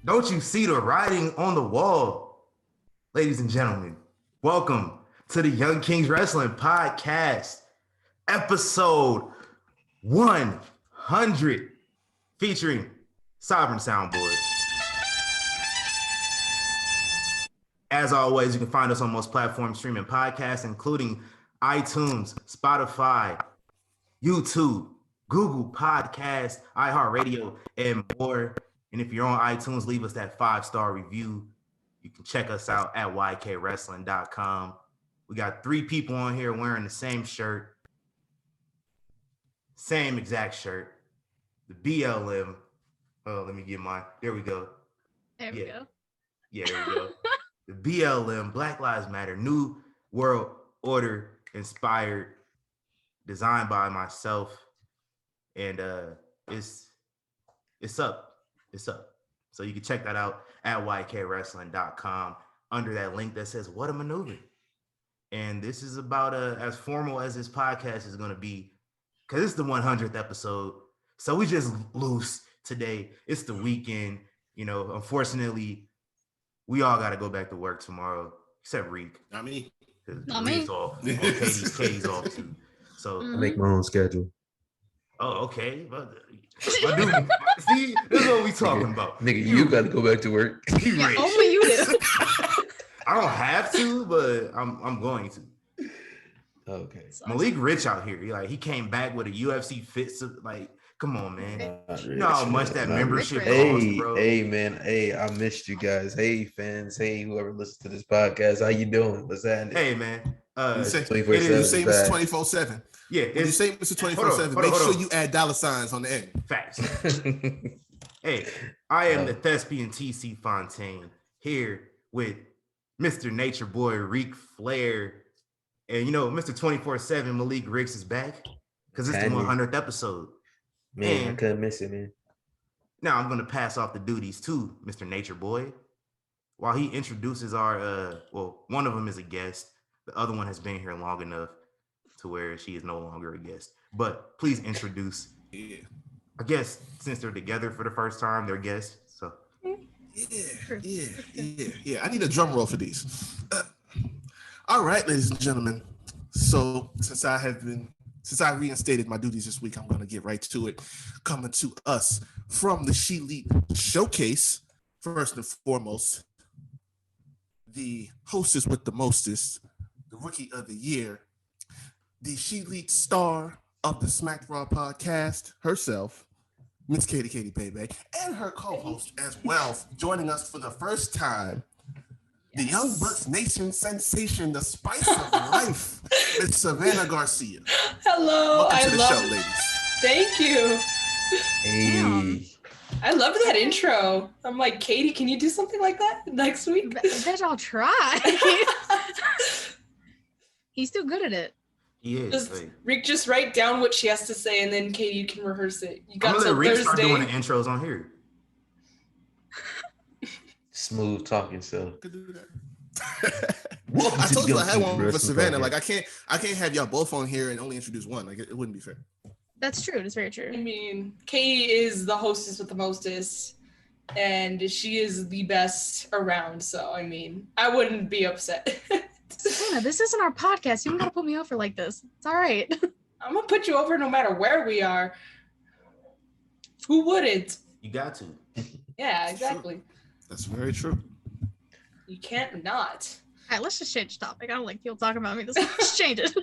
Don't you see the writing on the wall? Ladies and gentlemen, welcome to the Young Kings Wrestling Podcast, episode 100, featuring Sovereign Soundboard. As always, you can find us on most platforms streaming podcasts, including iTunes, Spotify, YouTube, Google Podcasts, iHeartRadio, and more. And if you're on iTunes, leave us that 5-star review. You can check us out at ykwrestling.com. We got 3 people on here wearing the same shirt. Same exact shirt. The BLM. Oh, let me get mine. There we go. There we go. Yeah, there we go. The BLM, Black Lives Matter, New World Order inspired, designed by myself. And it's up. It's up. So you can check that out at ykwrestling.com under that link that says What a Maneuver. And this is about as formal as this podcast is going to be, because it's the 100th episode. So we just loose today. It's the weekend. You know, unfortunately, we all got to go back to work tomorrow, except Reek. Not me. Reek's off. Katie's off too. So I make my own schedule. Oh, okay. But dude, see, this is what we talking about. Nigga, you got to go back to work. Yeah, only you do. I don't have to, but I'm going to. Okay. Malik Rich out here. He came back with a UFC fit. Like, come on, man. You know how much that membership costs, bro. Hey, man. Hey, I missed you guys. Hey, fans. Hey, whoever listens to this podcast. How you doing? What's that? Hey, man. You say Mr. 24/7. Yeah. When you say Mr. 24/7, make sure you add $signs on the end. Facts. Hey, I am the thespian TC Fontaine here with Mr. Nature Boy Reek Flair. And you know, Mr. 24/7 Malik Ricks is back because it's the 100th episode. Man, I couldn't miss it, man. Now I'm going to pass off the duties to Mr. Nature Boy while he introduces our, one of them is a guest. The other one has been here long enough to where she is no longer a guest. But please introduce. Yeah. I guess since they're together for the first time, they're guests. So. Yeah. I need a drum roll for these. All right, ladies and gentlemen. So since I reinstated my duties this week, I'm going to get right to it. Coming to us from the Shelite Showcase, first and foremost, the hostess with the mostest, the rookie of the year, the Shelite star of the Smack Raw podcast herself, Miss Katie Baby, and her co-host as well, joining us for the first time, the Young Bucks Nation sensation, the spice of life, Miss Savannah Garcia. Hello. Welcome to the show, ladies. Thank you. Hey. I love that intro. I'm like, Katie, can you do something like that next week? Bet I'll try. He's still good at it. He is. Rick, just write down what she has to say, and then Katie, you can rehearse it. You got I'm till gonna let Rick start Thursday. doing the intros on here. Smooth talking, so. Could do that. I told you I had one for Savannah. Like I can't have y'all both on here and only introduce one. Like it wouldn't be fair. That's true. It's very true. I mean, Katie is the hostess with the mostest, and she is the best around. So, I mean, I wouldn't be upset. Savannah, this isn't our podcast. You don't gotta put me over like this. It's all right. I'm gonna put you over no matter where we are. Who wouldn't? You got to. Yeah, exactly. That's very true. You can't not. All right, let's just change the topic. I don't like people talking about me. Let's change it.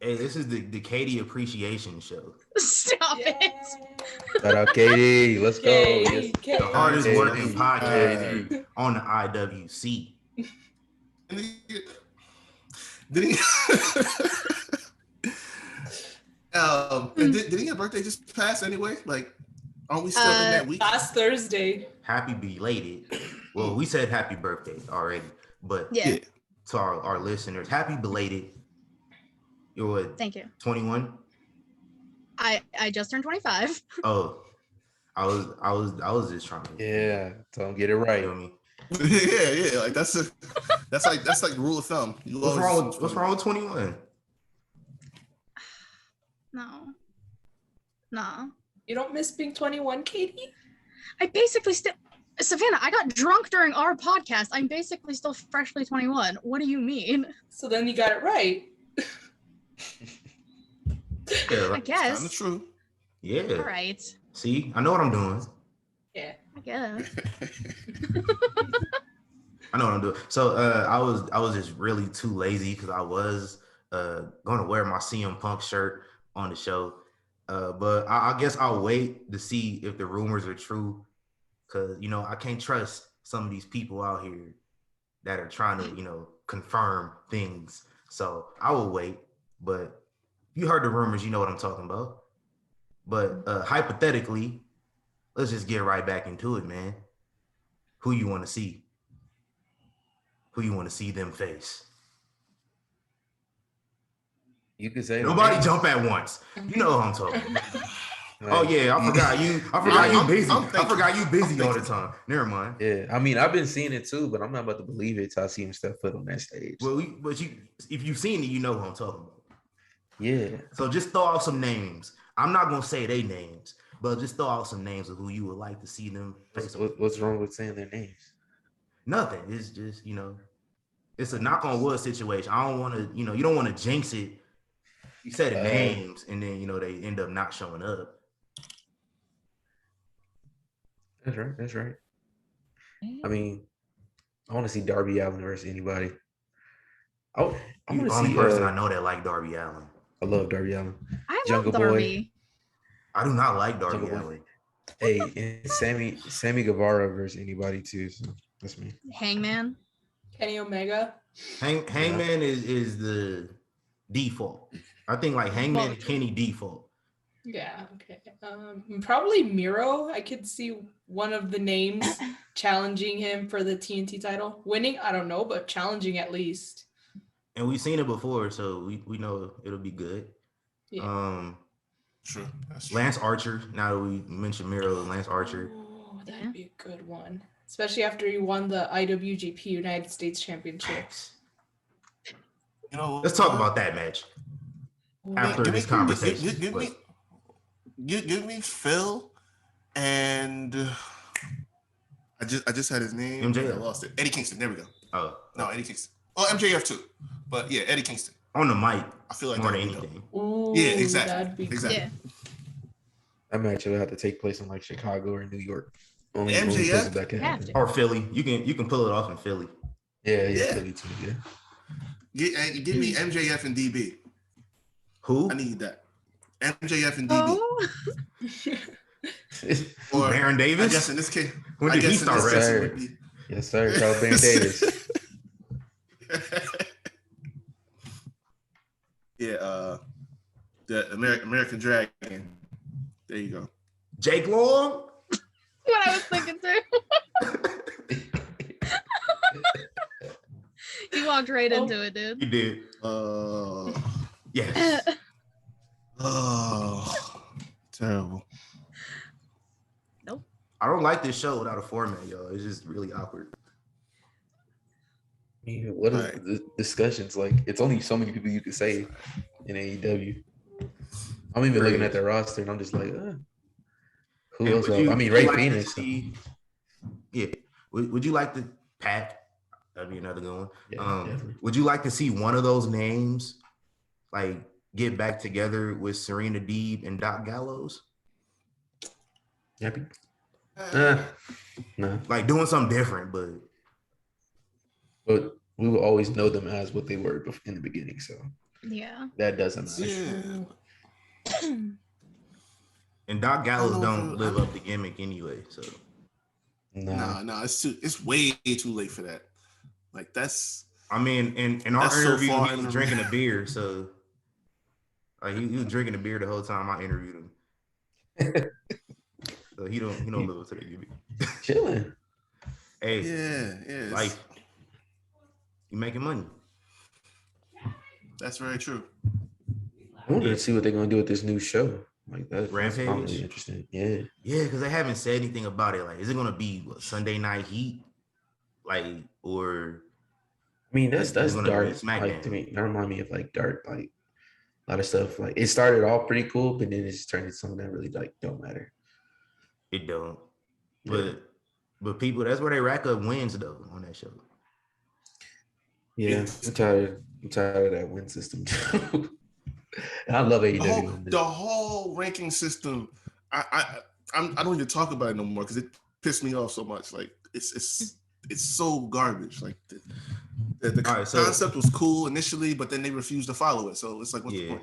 Hey, this is the Katie Appreciation Show. Stop it. Shout out Katie. Let's go. Katie, The hardest Katie. working podcast Katie. on the IWC. Did he? Did your birthday just pass anyway? Like, aren't we still in that week? Last Thursday. Happy belated. Well, we said happy birthday already, but Yeah. to our listeners, happy belated. You're what? Thank you. 21? I just turned 25. Oh, I was just trying to. Yeah, don't get it right. You know what I mean? Yeah. Like that's like the rule of thumb. What's wrong with 21? No. You don't miss being 21, Katie? I basically still, Savannah, I got drunk during our podcast. I'm basically still freshly 21. What do you mean? So then you got it right. Yeah, I guess. Kind of true. yeah. All right. See, I know what I'm doing. Yeah. I guess. I know what I'm doing. So I was just really too lazy because I was going to wear my CM Punk shirt on the show. But I guess I'll wait to see if the rumors are true, because I can't trust some of these people out here that are trying to confirm things. So I will wait. But you heard the rumors, you know what I'm talking about. But hypothetically, let's just get right back into it, man. Who you want to see? Who you want to see them face? You can say Nobody jump at once. You know what I'm talking about. Oh yeah, I forgot you. I forgot you busy all the time. Never mind. Yeah, I mean, I've been seeing it too, but I'm not about to believe it till I see him step foot on that stage. Well, if you've seen it, you know who I'm talking about. Yeah. So just throw out some names. I'm not gonna say their names, but just throw out some names of who you would like to see them face. What's wrong with saying their names? Nothing. It's just it's a knock on wood situation. I don't want to. You don't want to jinx it. You said the names, and then they end up not showing up. That's right. I mean, I want to see Darby Allin versus anybody. I want You're to the only see. person I know that like Darby Allin. I love Darby Allin. I Jungle love Darby. I do not like Darby Jungle Boy. Allin. Hey, and Sammy Guevara versus anybody too. So that's me. Hangman. Kenny Omega. Hangman is the default. I think like Hangman and Kenny default. Yeah, okay. Probably Miro. I could see one of the names challenging him for the TNT title. Winning, I don't know, but challenging at least. And we've seen it before, so we know it'll be good. Yeah. True. That's true. Lance Archer. Now that we mentioned Miro, Lance Archer. Oh, that'd be a good one. Especially after he won the IWGP United States Championship. Let's talk about that match after this conversation. Give me Phil and I just had his name. MJF. I lost it. Eddie Kingston. There we go. Oh, No, Eddie Kingston. Oh, MJF too. But yeah, Eddie Kingston. on the mic I feel like more that than would be dope. anything. Ooh, Yeah, exactly. That'd be Exactly. Yeah. That match will have to take place in like Chicago or New York. Only MJF? places that can Have happen. to. Or Philly. You can pull it off in Philly. Yeah, Yeah. Philly too. Yeah. Give me MJF and DB. Who? I need that. MJF and DB. Oh, Or Baron I Davis? guess in this case, When I did he guess in start this case it wrestling? would be. Yes, sir. Carl Baron Davis. Yeah, the American Dragon. There you go. Jake Long? what I was thinking too. You walked right into it, dude. He did. Yes. Terrible. I don't like this show without a format, y'all. It's just really awkward. Yeah, what is Right. the discussions like? It's only so many people you can say in AEW. I'm even looking at their roster and I'm just like, who Hey, else? would you- I mean, would Ray you like to Phoenix. see- Yeah. Would you like to Pat? That'd be another good one. Yeah, definitely. Would you like to see one of those names like get back together with Serena Deeb and Doc Gallows? Happy? No, Like doing something different, but but we will always know them as what they were in the beginning. So Yeah. That doesn't matter. Yeah. And Doc Gallows I don't know don't if live up the gimmick anyway. So No. It's way too late for that. Like that's I mean, in our That's so interview, far he in was the- drinking a beer. So he was drinking a beer the whole time I interviewed him. So he don't live up to the gimmick. Chilling. Hey, yeah. life. You making money. That's very true. I wanted to see what they're gonna do with this new show. Like that's Rampage? really interesting. Yeah. Yeah, because they haven't said anything about it. Like, is it gonna be Sunday Night Heat? Like, or I mean, that's it's gonna be dark. SmackDown? Like to me, that remind me of like dark, like a lot of stuff. Like it started off pretty cool, but then it just turned into something that really like don't matter. It don't. Yeah. But people, that's where they rack up wins though on that show. Yeah, I'm tired of that win system too. And I love AEW. The whole ranking system, I don't even talk about it no more because it pissed me off so much. Like it's so garbage. Like the All right, so- concept was cool initially, but then they refused to follow it. So it's like, what's the point?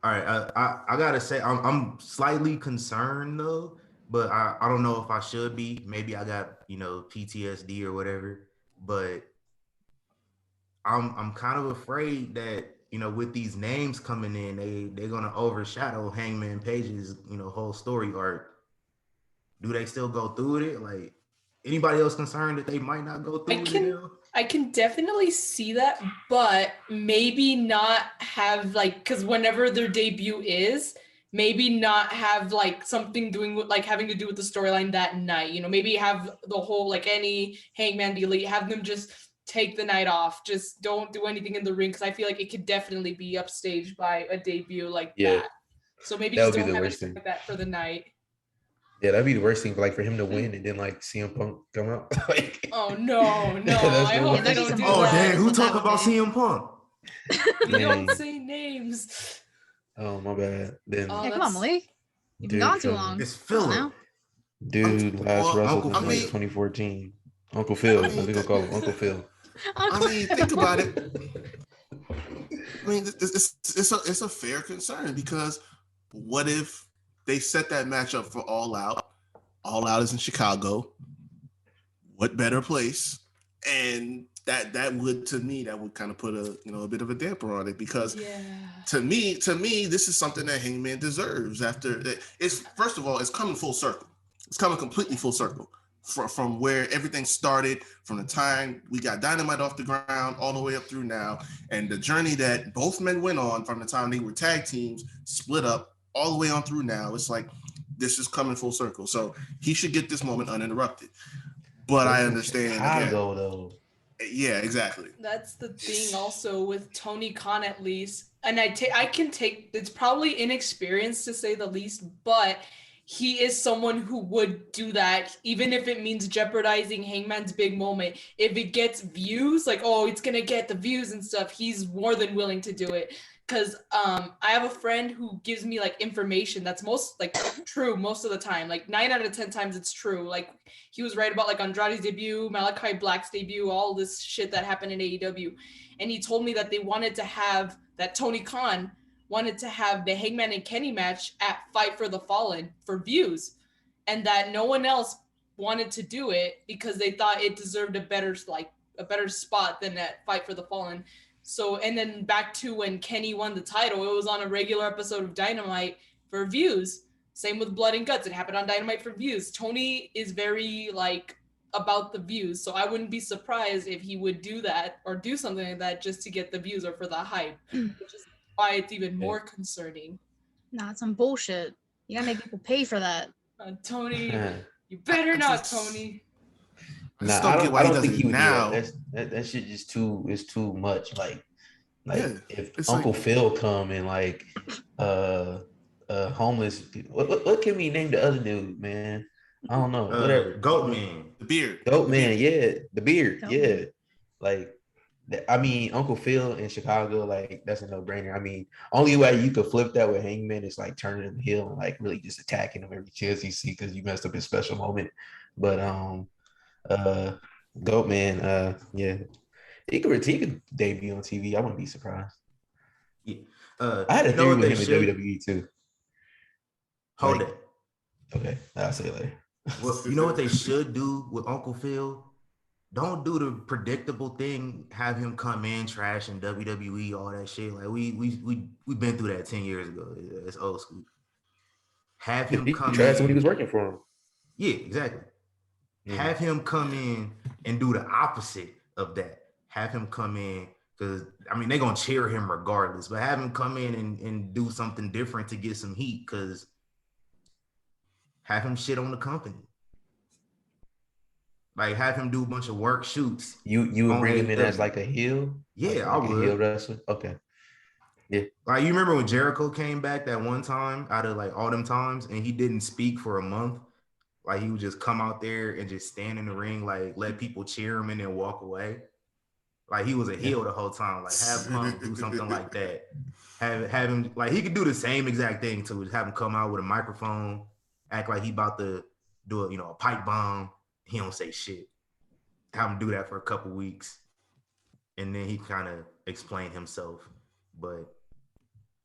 All right, I gotta say I'm slightly concerned though, but I don't know if I should be. Maybe I got PTSD or whatever, but I'm kind of afraid that with these names coming in, they're gonna overshadow Hangman Page's whole story arc. Do they still go through with it? Like anybody else concerned that they might not go through with it now? I can definitely see that, but maybe not have like, because whenever their debut is, maybe not have like something doing with like having to do with the storyline that night. Maybe have the whole like any Hangman the Elite, have them just take the night off. Just don't do anything in the ring because I feel like it could definitely be upstaged by a debut like that. So maybe That just would be don't the have worst anything thing. like that for the night. Yeah, that'd be the worst thing. Like for him to win and then like CM Punk come out. Like, Oh no, That's I the hope worst. they don't do Oh that. dang, who What talk that about would be. CM Punk? We don't Dang. say names. Oh my bad. Then Oh, Yeah, come on, that's- Malik. You've Dude, been gone too come on. long. It's Come on filler. now. dude last Well, wrestled Uncle in like Phil. 2014. Uncle Phil. I think we'll call him Uncle Phil. I mean, think about it. I mean, it's a fair concern because what if they set that match up for All Out? All Out is in Chicago. What better place? And that would kind of put a bit of a damper on it because Yeah. to me, this is something that Hangman deserves. After it's first of all, it's coming full circle. It's coming completely full circle from where everything started, from the time we got Dynamite off the ground all the way up through now, and the journey that both men went on from the time they were tag teams, split up, all the way on through now. It's like this is coming full circle. So he should get this moment uninterrupted. But I understand. Chicago though. Yeah, exactly. That's the thing also with Tony Khan at least. And I can take, it's probably inexperienced to say the least, but he is someone who would do that, even if it means jeopardizing Hangman's big moment. If it gets views, like, oh, it's going to get the views and stuff, he's more than willing to do it. Because I have a friend who gives me like information that's true most of the time. Like 9 out of 10 times it's true. Like he was right about like Andrade's debut, Malachi Black's debut, all this shit that happened in AEW. And he told me that Tony Khan wanted to have the Hangman and Kenny match at Fight for the Fallen for views. And that no one else wanted to do it because they thought it deserved a better spot than at Fight for the Fallen. So, and then back to when Kenny won the title, it was on a regular episode of Dynamite for views. Same with Blood and Guts. It happened on Dynamite for views. Tony is very about the views. So I wouldn't be surprised if he would do that or do something like that just to get the views or for the hype, which is why it's even more concerning. Nah, it's some bullshit. You gotta make people pay for that. Tony, you better not, Tony. just Nah, don't I get why don't he does think it he would now. do that. That shit is too much. Like Yeah, if it's Uncle like- Phil come and like homeless, what can we name the other dude, man? I don't know. Whatever. Goat Man. The beard. Dope man, yeah, the beard, Goat yeah. Man. Like, I mean, Uncle Phil in Chicago, like that's a no-brainer. I mean, only way you could flip that with Hangman is like turning him heel and like really just attacking him every chance you see because you messed up his special moment. But Goat Man, yeah, he could debut on TV. I wouldn't be surprised. Yeah. I had a you know theory what with they him should in WWE too. hold Like- it. Okay, I'll say it later. Well, you know what they should do with Uncle Phil? Don't do the predictable thing. Have him come in, trash in WWE, all that shit. Like we been through that 10 years ago. It's old school. Have him He come tried when he in. was working for him. Yeah, exactly. Yeah. Have him come in and do the opposite of that. Have him come in because I mean they're gonna cheer him regardless, but have him come in and do something different to get some heat because have him shit on the company. Like have him do a bunch of work shoots. You would bring him in AEW. as like a heel? Yeah, like I a would. heel wrestler? Okay. Like you remember when Jericho came back that one time out of like all them times and he didn't speak for a month. Like he would just come out there and just stand in the ring, like let people cheer him and then walk away. Like he was a heel the whole time. Like have Punk do something like that. Have him like he could do the same exact thing too. Just have him come out with a microphone, act like he about to do a pipe bomb. He don't say shit. Have him do that for a couple weeks, and then he kind of explain himself. But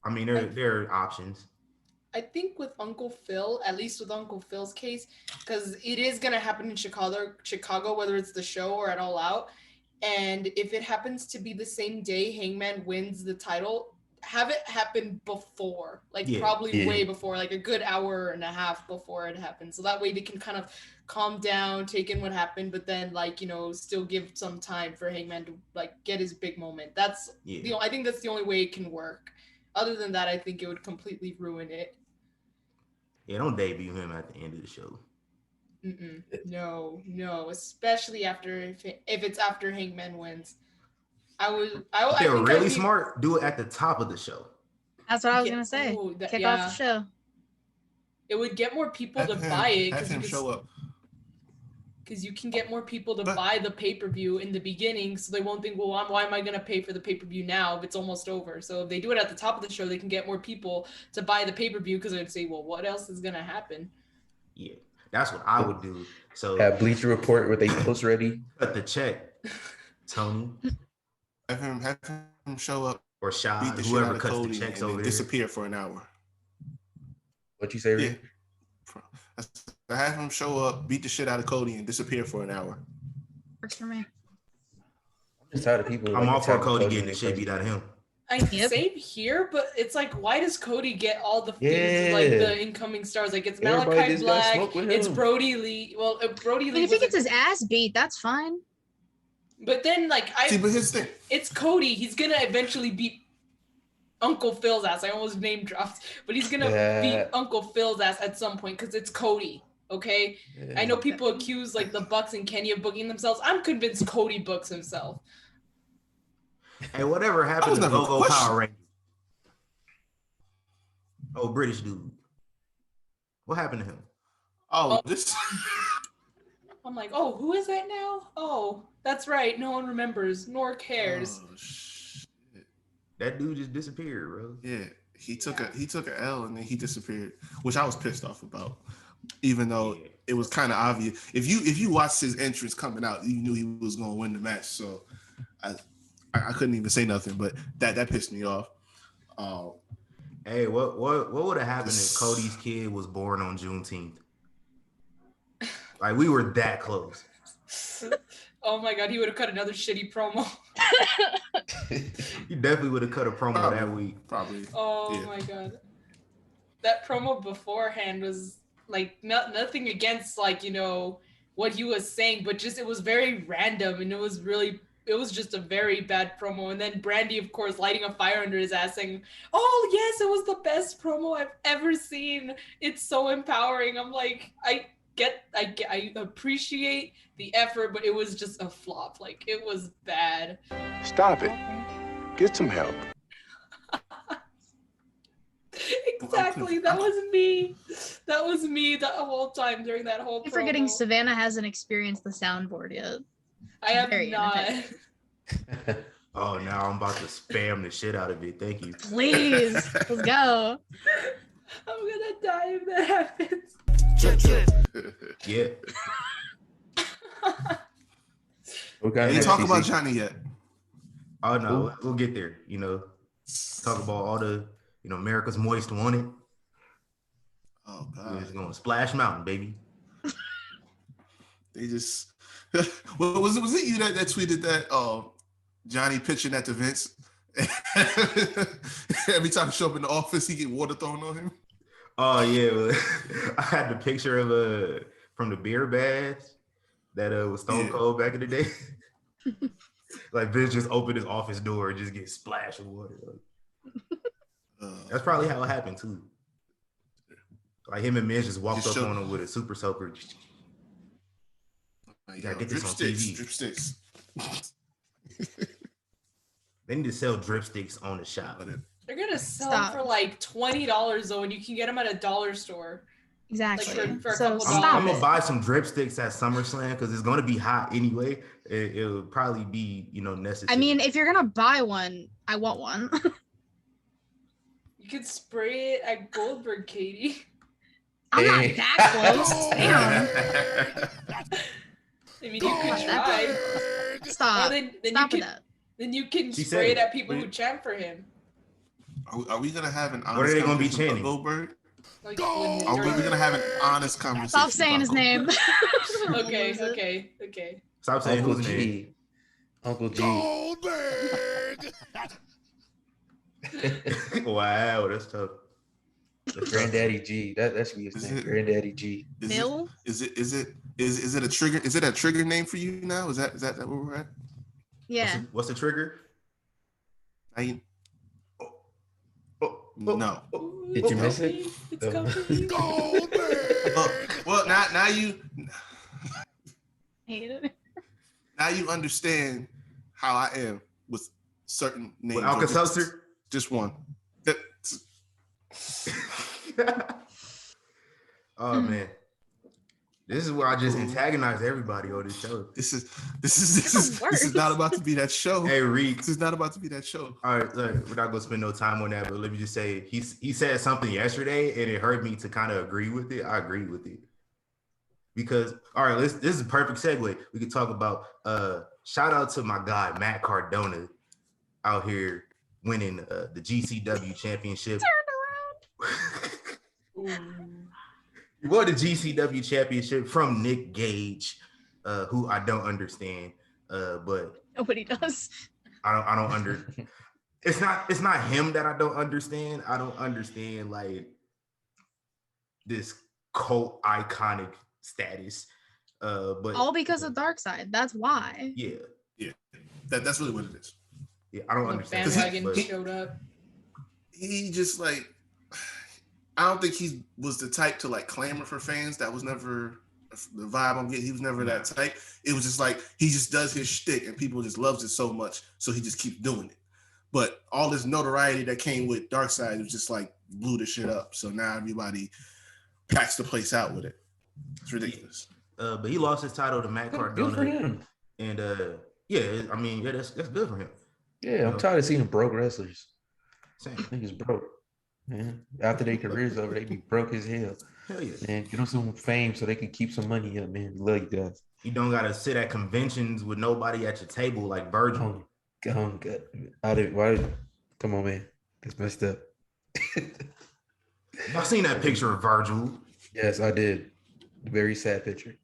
I mean, there are options. I think with Uncle Phil, at least with Uncle Phil's case, because it is gonna happen in Chicago, whether it's the show or at All Out. And if it happens to be the same day Hangman wins the title, have it happen before, probably way before, like a good hour and a half before it happens. So that way they can kind of calm down, take in what happened, but then still give some time for Hangman to get his big moment. That's I think that's the only way it can work. Other than that, I think it would completely ruin it. Yeah, don't debut him at the end of the show. No, especially after if it's after Hangman wins. If they were really smart, do it at the top of the show. That's what I was gonna say. Kick off the show. It would get more people to buy it Have him show up. Because you can get more people to buy the pay-per-view in the beginning, so they won't think, well, why am I going to pay for the pay-per-view now if it's almost over? So if they do it at the top of the show, they can get more people to buy the pay-per-view because they'd say, well, what else is going to happen? Yeah, that's what I would do. So have Bleacher Report with a post ready. Cut the check, Tony. Have him show up or Shad, whoever cuts the checks over there. Disappear for an hour. What you say, Rick? Yeah. I have him show up, beat the shit out of Cody, and disappear for an hour. Works for me. I'm just tired of people. I'm all for Cody getting the shit beat out of him. Same here, but it's like, why does Cody get all the feuds, the incoming stars? Like, it's Malachi Black, it's Brody Lee. Well, Brody Lee. If he gets his ass beat, that's fine. But then, but here's the thing. It's Cody. He's gonna eventually beat Uncle Phil's ass. I almost name dropped, but he's gonna beat Uncle Phil's ass at some point because it's Cody. Okay, I know people accuse the Bucks and Kenny of booking themselves. I'm convinced Cody books himself. Hey, whatever happened to Go-Go Power Rangers? Oh, British dude. What happened to him? This. I'm like, oh, who is that now? Oh, that's right. No one remembers nor cares. Oh, shit. That dude just disappeared, bro. Yeah, he took a L and then he disappeared, which I was pissed off about. Even though it was kind of obvious. If you watched his entrance coming out, you knew he was going to win the match. So I couldn't even say nothing, but that pissed me off. Hey, what would have happened if Cody's kid was born on Juneteenth? Like we were that close. Oh my God, he would have cut another shitty promo. He definitely would have cut a promo that week. Probably. Oh my God. That promo beforehand was nothing against what he was saying, but just it was very random and it was just a very bad promo. And then Brandy, of course, lighting a fire under his ass saying, oh yes, it was the best promo I've ever seen. It's so empowering. I'm like, I appreciate the effort, but it was just a flop. It was bad. Stop it. Get some help. Exactly. That was me. That was me the whole time during that whole You're forgetting Savannah hasn't experienced the soundboard yet. I have not. Oh, now I'm about to spam the shit out of it. Thank you. Please, let's go. I'm gonna die if that happens. Yeah. We ain't talk about Johnny yet. Oh no, we'll get there. Talk about all the, America's Moist Wanted. Oh We're just God. going Splash Mountain, baby. They just well, was it you that tweeted that Johnny pitching at the Vince? Every time he show up in the office, he get water thrown on him. Oh yeah, well, I had the picture of from the beer bash that was Stone Cold back in the day. Like Vince just opened his office door and just get splashed with water. That's probably how it happened too. Like him and Miz just walked up on him with a super soaker. You gotta get this on TV. Drip sticks. They need to sell drip sticks on the shop. They're gonna sell them for like $20 though, and you can get them at a dollar store. Exactly. Like for a So couple stop I'm it. gonna buy some drip sticks at SummerSlam because it's gonna be hot anyway. It'll probably be, necessary. I mean, if you're gonna buy one, I want one. You could spray it at Goldberg, Katie. I'm not that close. Damn. I mean, you could try. Stop. Or then Stop you with can, that. then you can She spray said it at it. people who chant for him. Are we gonna have an honest What are they gonna be conversation chanting? about Goldberg? Like Are we gonna have an honest conversation? Stop saying his about name. Okay. Stop saying Uncle whose name. G. Uncle G. Goldberg. Wow, that's tough. Granddaddy G. That should be his Is name. it- Granddaddy G. Mill? Is it a trigger? Is it a trigger name for you now? Is that where we're at? Yeah. What's the trigger? No. Did you miss it? It's Oh. coming. Goldberg. Well, now you Hate it. now you understand how I am with certain names. With or Alka-Seltzer? just one. Oh man, this is where I just antagonize everybody on this show. This is not about to be that show. Hey Reek, This is not about to be that show. all right, look, we're not gonna spend no time on that, but let me just say he said something yesterday and it hurt me to kind of agree with it. I agree with it because all right, this is a perfect segue. We could talk about shout out to my guy Matt Cardona out here winning the GCW championship. He won the GCW championship from Nick Gage, who I don't understand, but Nobody does. I don't under. It's not him that I don't understand. I don't understand like this cult iconic status. But All because of Dark Side. That's why. yeah, That's really what it is. yeah, I don't The understand. bandwagon But showed up. He just like, I don't think he was the type to like clamor for fans. That was never the vibe I'm getting. He was never that type. It was just like he just does his shtick and people just loves it so much, so he just keeps doing it. But all this notoriety that came with Darkseid was just like blew the shit up. So now everybody packs the place out with it. It's ridiculous. but he lost his title to Matt Good for Cardona, him. and I mean, that's good for him. Yeah, I'm tired of seeing broke wrestlers. Same. Niggas broke. Man, after their career's over, they be broke as hell. Hell yeah. Man, get them some fame so they can keep some money up, man. Love you guys. You don't gotta sit at conventions with nobody at your table like Virgil. Come on, man. That's messed up. I seen that picture of Virgil. Yes, I did. Very sad picture.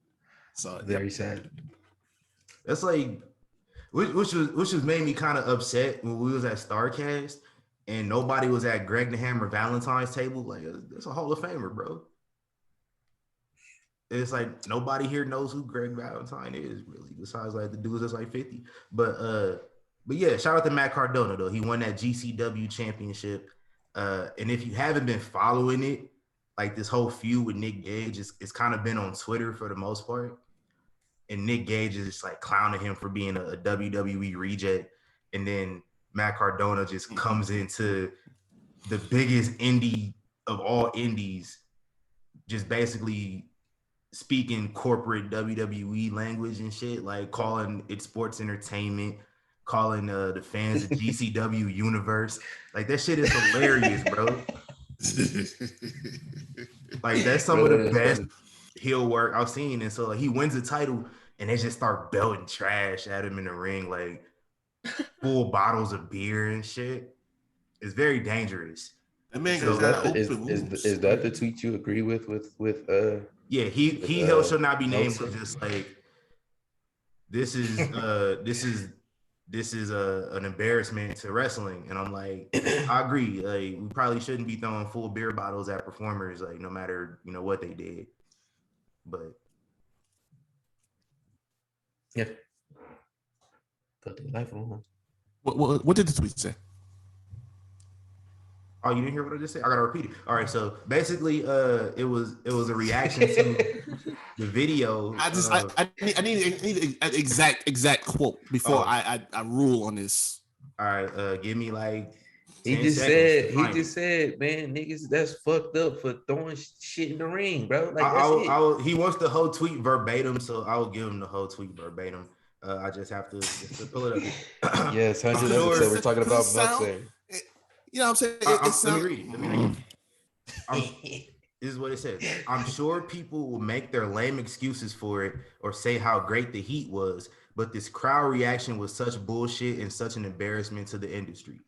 So Very sad. That's like, which was made me kind of upset when we was at Starcast and nobody was at Greg the Hammer Valentine's table. Like, that's a Hall of Famer, bro. It's like nobody here knows who Greg Valentine is really, besides like the dudes that's like 50. But yeah, shout out to Matt Cardona though. He won that GCW championship. And if you haven't been following it, like this whole feud with Nick Gage, it's kind of been on Twitter for the most part. And Nick Gage is just like clowning him for being a WWE reject. And then Matt Cardona just comes into the biggest indie of all indies, just basically speaking corporate WWE language and shit, like calling it sports entertainment, calling the fans the GCW universe. Like that shit is hilarious, bro. Like that's some of the best heel work I've seen. And so like he wins the title and they just start belting trash at him in the ring, like full bottles of beer and shit. It's very dangerous. That man So got that open wounds. is that the tweet you agree with Yeah, he shall not be named, but Meltzer? just like this is an embarrassment to wrestling, and I'm like, I agree. Like, we probably shouldn't be throwing full beer bottles at performers, like no matter what they did. But Yeah. Put their life on. What did the tweet say? oh, you didn't hear what I just said? I gotta repeat it. All right, so basically, it was a reaction to the video. I need an exact quote before I rule on this. All right, give me like. He 10 just seconds to find it. said, man, niggas, that's fucked up for throwing shit in the ring, bro. Like that's it. He wants the whole tweet verbatim, so I will give him the whole tweet verbatim. I just have to pull it up. Yes, 100 Sure. episode. We're talking about Sound- Meltzer. You know what I'm saying? Let me read it. This is what it says. I'm sure people will make their lame excuses for it or say how great the heat was, but this crowd reaction was such bullshit and such an embarrassment to the industry.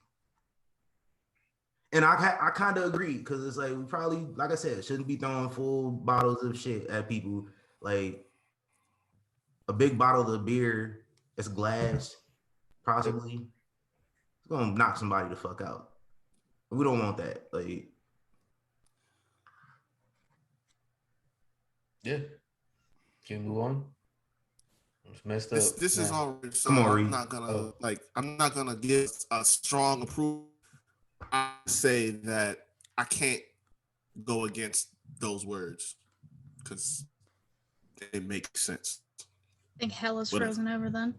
And I kind of agree, because it's like we probably, like I said, shouldn't be throwing full bottles of shit at people. Like a big bottle of beer, it's glass, possibly. It's gonna knock somebody the fuck out. We don't want that. Like, Yeah. Can we move on? It's messed up. This is already. So Come on, I'm Reed. not gonna I'm not gonna give a strong approval. I say that I can't go against those words because they make sense. I think hell is Whatever. frozen over then.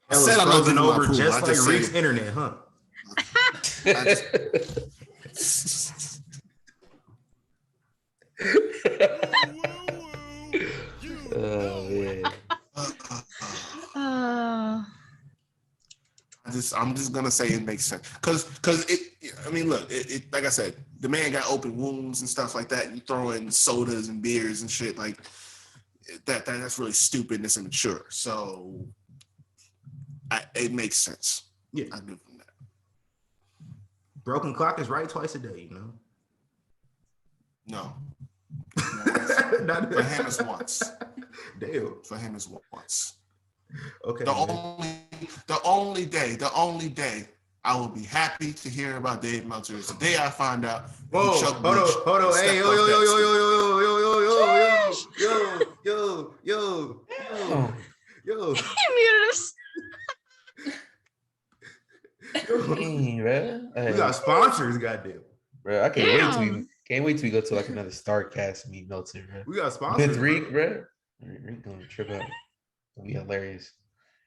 I hell said is I'm not frozen giving my over approval. just I like just Reek's said- internet, huh? Oh man. I'm just gonna say it makes sense because it. I mean, look, it like I said, the man got open wounds and stuff like that. You throw in sodas and beers and shit like that's really stupid and it's immature. So it makes sense. Yeah. I give him that. Broken clock is right twice a day, No, Not- for him it's once. Damn. For him it's once. Okay. The only day I will be happy to hear about Dave Meltzer is the day I find out. Whoa, hold on. Hey, yo. He muted us. Dang, bro. We got sponsors, goddamn. Bro, I Damn. can't wait till we go to like another Starcast meet Meltzer, bro. We got sponsors. With Reek, bro. Reek gonna trip out. It'll be hilarious.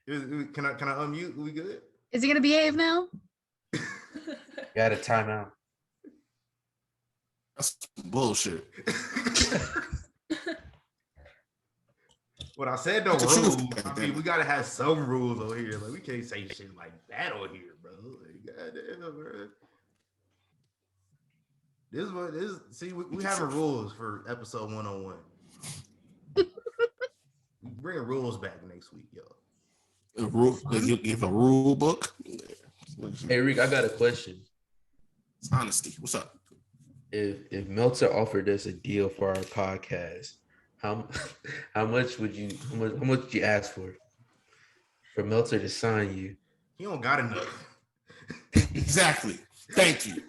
Can I unmute? We good? Is he gonna behave now? Got a timeout. That's bullshit. What I said, no That's the rules. truth. I mean, we gotta have some rules over here. Like, we can't say shit like that on here, bro. Like, goddamn, bro. See, we having rules for episode 101. We bringing rules back next week, yo. You give a rule book. Hey Reek, I got a question. It's honesty. What's up? If Meltzer offered us a deal for our podcast, how much would you ask for Meltzer to sign you? He don't got enough. Exactly. Thank you.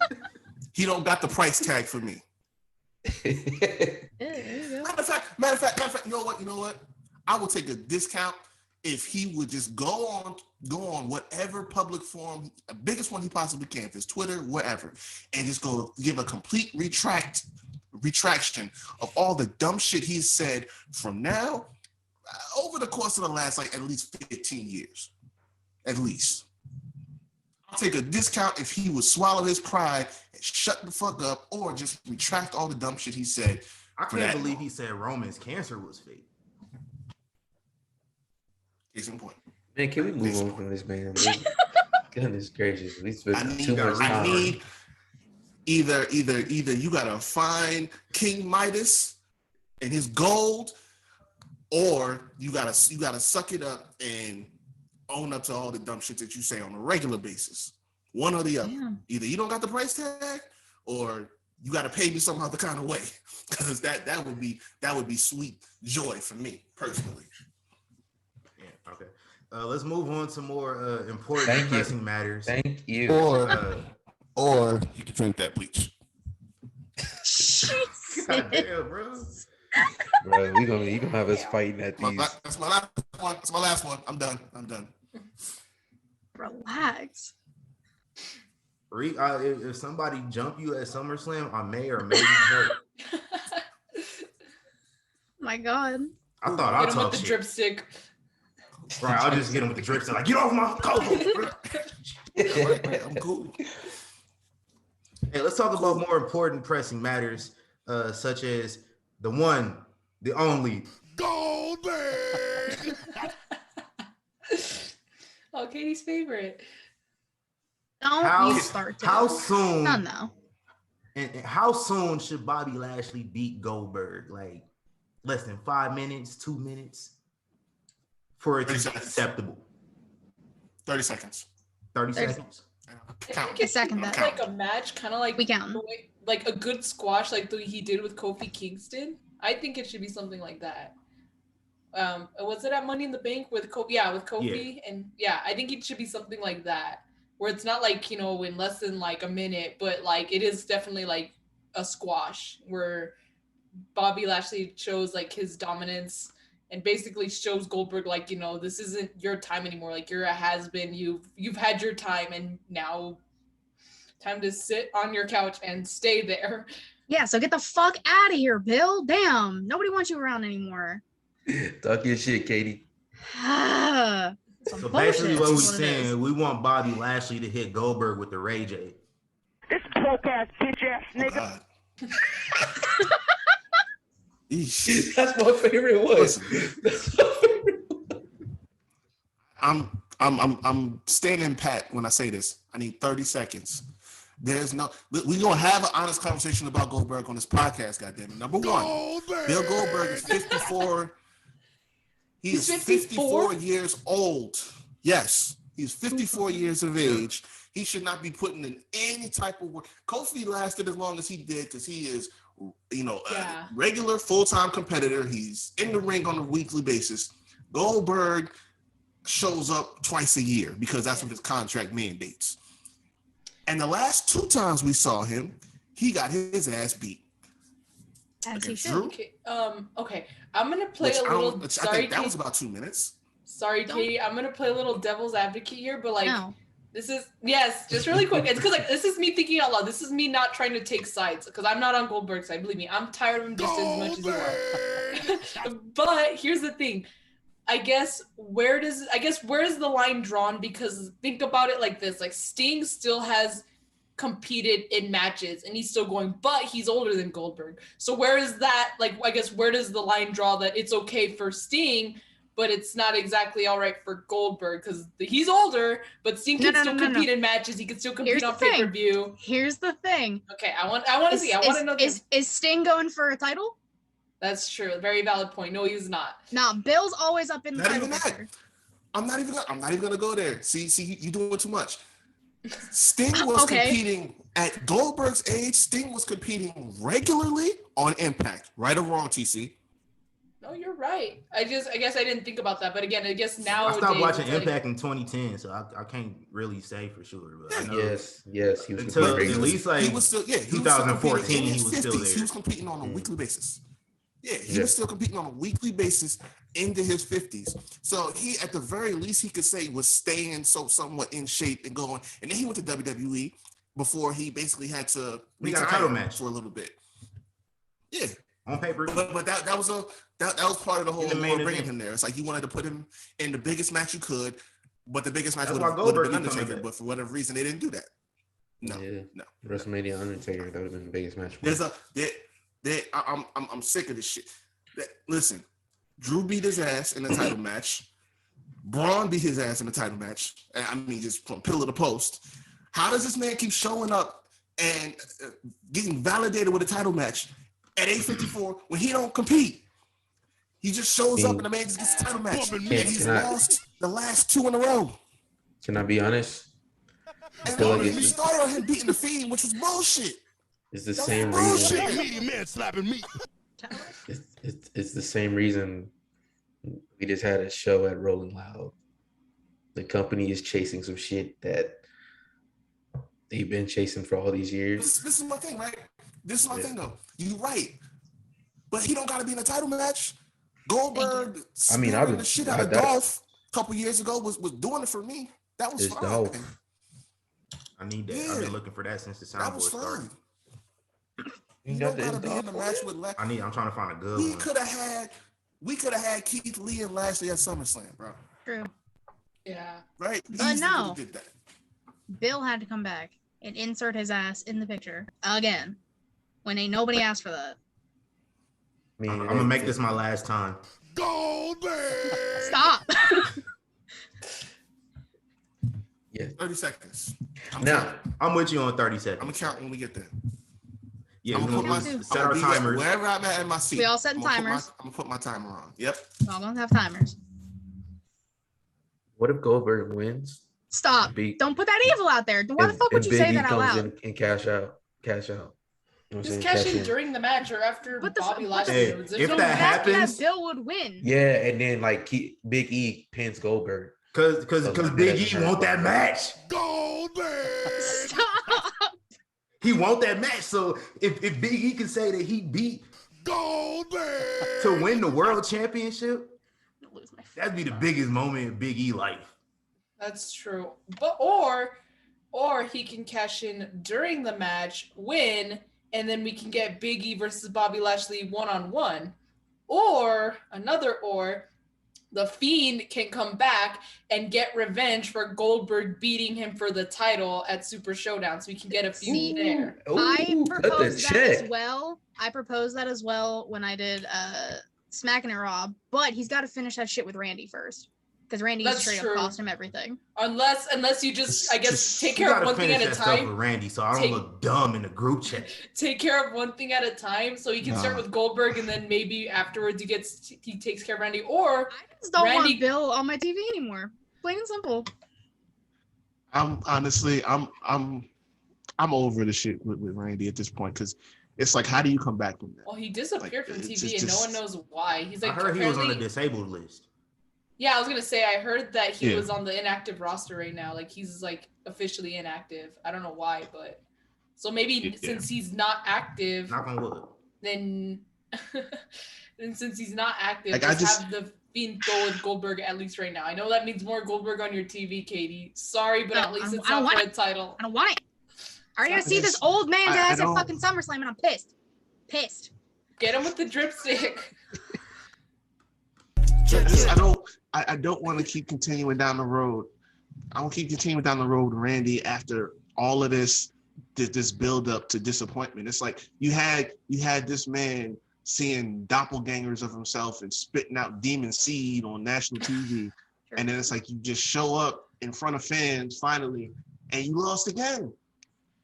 He don't got the price tag for me. Yeah, there you go. Matter of fact, you know what? I will take a discount if he would just go on whatever public forum, the biggest one he possibly can, if it's Twitter, whatever, and just go give a complete retraction of all the dumb shit he's said from now over the course of the last like at least 15 years. At least. I'll take a discount if he would swallow his pride and shut the fuck up or just retract all the dumb shit he said. I For can't that believe long. he said Roman's cancer was fake. Case in point. Man, can we move on from this man? Goodness gracious, we spent I too much time. need either you gotta find King Midas and his gold, or you gotta suck it up and own up to all the dumb shit that you say on a regular basis. One or the other. Damn. Either you don't got the price tag, or you got to pay me some other kind of way, because that would be sweet joy for me personally. Yeah. Okay. Let's move on to more important Thank you. pressing matters. Thank you. Or you can drink that bleach. God damn, bro. Bro, you gonna have us fighting at these. That's my last one. That's my last one. I'm done. Relax. If somebody jump you at SummerSlam, I may or may not hurt. My God. I thought I'll Get him talk with the shit. dripstick. Right, I'll just get him with the drip. Like, get off my coat. Right, I'm cool. Hey, let's talk about more important pressing matters, such as the one, the only. Goldberg. Oh, Katie's favorite. Don't you start to. How soon? No. And how soon should Bobby Lashley beat Goldberg? Like less than 5 minutes, 2 minutes, for it to 30 be seconds. acceptable. 30 seconds. 30 30 seconds. I think it's second that. like a match, kind of like We count. like a good squash, like he did with Kofi Kingston. I think it should be something like that. Was it at Money in the Bank with Kofi? Yeah, with Kofi, and I think it should be something like that, where it's not like, in less than like a minute, but like it is definitely like a squash where Bobby Lashley shows like his dominance and basically shows Goldberg like, this isn't your time anymore. Like, you're a has-been. You've had your time, and now time to sit on your couch and stay there. Yeah, so get the fuck out of here, Bill. Damn. Nobody wants you around anymore. Talk your shit, Katie. Some So bullshit basically, what we're is it is. saying, we want Bobby Lashley to hit Goldberg with the Rage 8. This broke ass bitch ass Oh, nigga. God. Eesh. That's my favorite one. Listen. That's my favorite one. I'm standing pat when I say this. I need 30 seconds. We're gonna have an honest conversation about Goldberg on this podcast, goddammit. Number one, Goldberg. Bill Goldberg is 54. He is 54 years old. Yes, he's 54 years of age. He should not be putting in any type of work. Kofi lasted as long as he did because he is, a regular full-time competitor. He's in the ring on a weekly basis. Goldberg shows up twice a year because that's what his contract mandates. And the last 2 times we saw him, he got his ass beat. As he Against should. Drew, Okay. I'm gonna play a little. I Sorry, think that Katie. was about 2 minutes. Sorry, Katie. I'm gonna play a little devil's advocate here, but like, No. this is just really quick. It's because like this is me thinking out loud. This is me not trying to take sides because I'm not on Goldberg's side. Believe me, I'm tired of him just as much as you are. But here's the thing. I guess where is the line drawn? Because think about it like this: like Sting still has competed in matches and he's still going, but he's older than Goldberg. So where is that? Like, I guess where does the line draw that it's okay for Sting, but it's not exactly all right for Goldberg because he's older, but Sting can still compete in matches. He can still compete on pay-per-view. Here's the thing. Okay, I want to see. I want to know this. Is Sting going for a title? That's true. Very valid point. No, he's not. Nah, Bill's always up in the Not title even that. picture. I'm not even gonna go there. See, you doing too much. Sting was competing at Goldberg's age. Sting was competing regularly on Impact. Right or wrong, TC? No, you're right. I guess I didn't think about that. But again, I guess now I stopped watching Impact in 2010, so I can't really say for sure. But I know Yes, he was until competing at least like he was still 2014, he was still there. He was competing on a weekly basis. Yeah, he was still competing on a weekly basis into his 50s. So he, at the very least, he could say was staying somewhat in shape and going. And then he went to WWE before he basically had to We got a title retire match for a little bit. Yeah, on paper. but that was part of the whole the main bringing event. him there. It's like you wanted to put him in the biggest match you could, but the biggest match That's would why have Goldberg been can come Undertaker. in. But for whatever reason, they didn't do that. No. WrestleMania Undertaker, that would have been the biggest match. I'm sick of this shit. Listen, Drew beat his ass in the title match. Braun beat his ass in the title match. I mean, just from pillar to post. How does this man keep showing up and getting validated with a title match at 854 when he don't compete? He just shows up and the man just gets a title match. And he's lost the last 2 in a row. Can I be honest? And feel like then it's you the- started on him beating the Fiend, which was bullshit. It's the That's same bullshit. reason. Media man slapping me. It's the same reason we just had a show at Rolling Loud. The company is chasing some shit that they've been chasing for all these years. This is my thing, right? This is my Yeah. thing, though. You're right. But he don't got to be in a title match. Goldberg I mean, spearing the shit out of that- Dolph a couple years ago was doing it for me. That was It's fine. Dolph. I need that. Yeah. I've been looking for that since the That was soundboard started. fine. You You got don't the gotta be in Dolph the for match it? with Lex. I'm trying to find a good We one. could have had Keith Lee and Lashley at SummerSlam, bro. True. Yeah. Right? But Easily no. could've did that. Bill had to come back and insert his ass in the picture again when ain't nobody asked for that. I mean, I'm gonna make this my last time. Goldberg. Stop. Yeah. 30 seconds. I'm Now, counting. I'm with you on 30 I'm seconds. gonna count when we get there. Yeah, I'm we're gonna gonna put my, set I'm our gonna be timers. wherever I'm at in my seat. We all set I'm gonna put timers. I'm gonna put my timer on. Yep. All gonna have timers. what if Goldberg wins? Stop. Big- Don't put that evil out there. Why the fuck would you Big say E that out comes loud? in and cash out. You know what I'm Just saying? cash in in. during the match or after But the- Bobby but Lashley. Hey, There's if no that That's happens- that Bill would win. Yeah, and then like Big E pins Goldberg. Cause Like, Big that E doesn't want hurt. that match. Goldberg. Stop. He want that match. So if Big E can say that he beat Goldberg. to win the world championship, I'm gonna lose my that'd be the biggest moment in Big E life. That's true. But or he can cash in during the match, win, and then we can get Big E versus Bobby Lashley one-on-one. Or the Fiend can come back and get revenge for Goldberg beating him for the title at Super Showdown, so we can get a feud See, there. I Ooh, cut the proposed that as check. well. I proposed that as well when I did Smacking It Raw, but he's got to finish that shit with Randy first. Because Randy That's straight true. up cost him everything. Unless you just, I guess, Just- take You care of gotta one thing finish at a that stuff time. with Randy, so I don't Take- look dumb in the group chat. Take care of one thing at a time, so he can start Nah. with Goldberg, and then maybe afterwards he takes care of Randy. Or I just don't Randy- want Bill on my TV anymore. Plain and simple. I'm honestly, I'm over the shit with Randy at this point because it's like, how do you come back from that? well, he disappeared Like, from it's TV, and no one knows why. He's like I heard he was on the apparently- disabled list. Yeah, I was gonna say I heard that he Yeah. was on the inactive roster right now. Like he's like officially inactive. I don't know why, but so maybe Yeah. since he's not active, Knock on wood. then then since he's not active, Like, I just have the Fiend go with Goldberg at least right now. I know that means more Goldberg on your TV, Katie. Sorry, but No, at least I it's don't not for want a title. I don't want it. I already gotta see this Just- old man's I ass at don't- fucking SummerSlam, and I'm pissed. Pissed. Get him with the dripstick. I don't want to keep continuing down the road. I won't keep continuing down the road with Randy after all of this build up to disappointment. It's like you had this man seeing doppelgangers of himself and spitting out demon seed on national TV. And then it's like you just show up in front of fans finally and you lost again.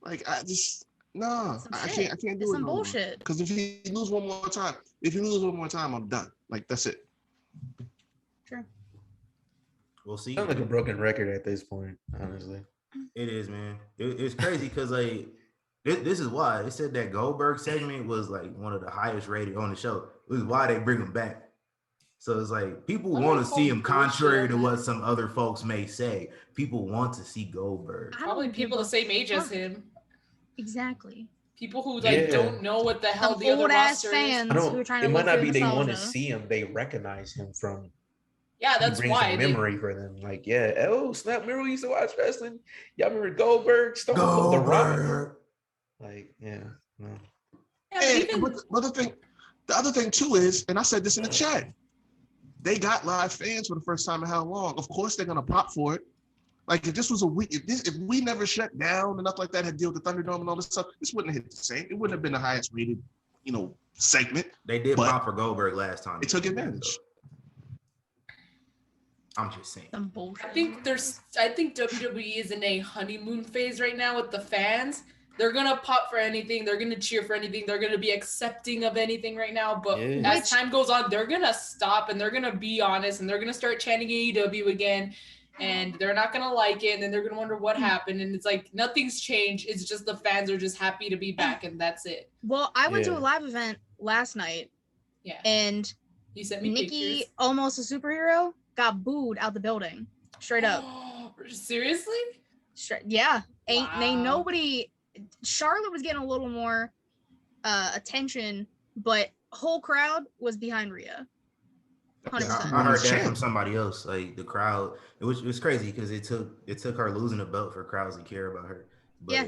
Like I just no, Some I shit. can't do It's it some no more. bullshit. Because if you lose one more time, I'm done. Like that's it. True. We'll see. Sounds like a broken record at this point, honestly. It is, man. It's crazy because like this is why they said that Goldberg segment was like one of the highest rated on the show. It was why they bring him back. So it's like people I want to don't see call him, bullshit contrary on to that. what some other folks may say. People want to see Goldberg. I don't Probably give people a the same age as fuck. him. Exactly. People who Yeah. don't know what the hell Some the other old ass roster is. fans I who are don't. trying to It might look not for be they want to nostalgia. see him. They recognize him from. Yeah, He that's brings why. a They, memory for them. Like, yeah, oh snap! Remember we used to watch wrestling? Y'all remember Goldberg, Stone Cold, The Rock? Goldberg. Like, yeah, no. yeah, but And even, the other thing too is, and I said this in the chat, they got live fans for the first time in how long? Of course they're gonna pop for it. Like if this was a week, if we never shut down and nothing like that, had deal with the Thunderdome and all this stuff, this wouldn't have hit the same. It wouldn't have been the highest rated, segment. They did But pop for Goldberg last time. They took advantage. I'm just saying. Some bullshit. I think WWE is in a honeymoon phase right now with the fans. They're gonna pop for anything. They're gonna cheer for anything. They're gonna be accepting of anything right now. But Yeah. as time goes on, they're gonna stop and they're gonna be honest and they're gonna start chanting AEW again. and they're not gonna like it, and then they're gonna wonder what happened, and it's like nothing's changed. It's just the fans are just happy to be back, and that's it. Well, I went to Yeah. a live event last night, Yeah. and You sent me Nikki, pictures. almost a superhero, got booed out the building. Straight up. Seriously? Yeah. Ain't Wow. nobody. Charlotte was getting a little more attention, but whole crowd was behind Rhea. 100%. I heard that from somebody else. Like the crowd, it was crazy because it took her losing the belt for crowds to care about her. But Yeah.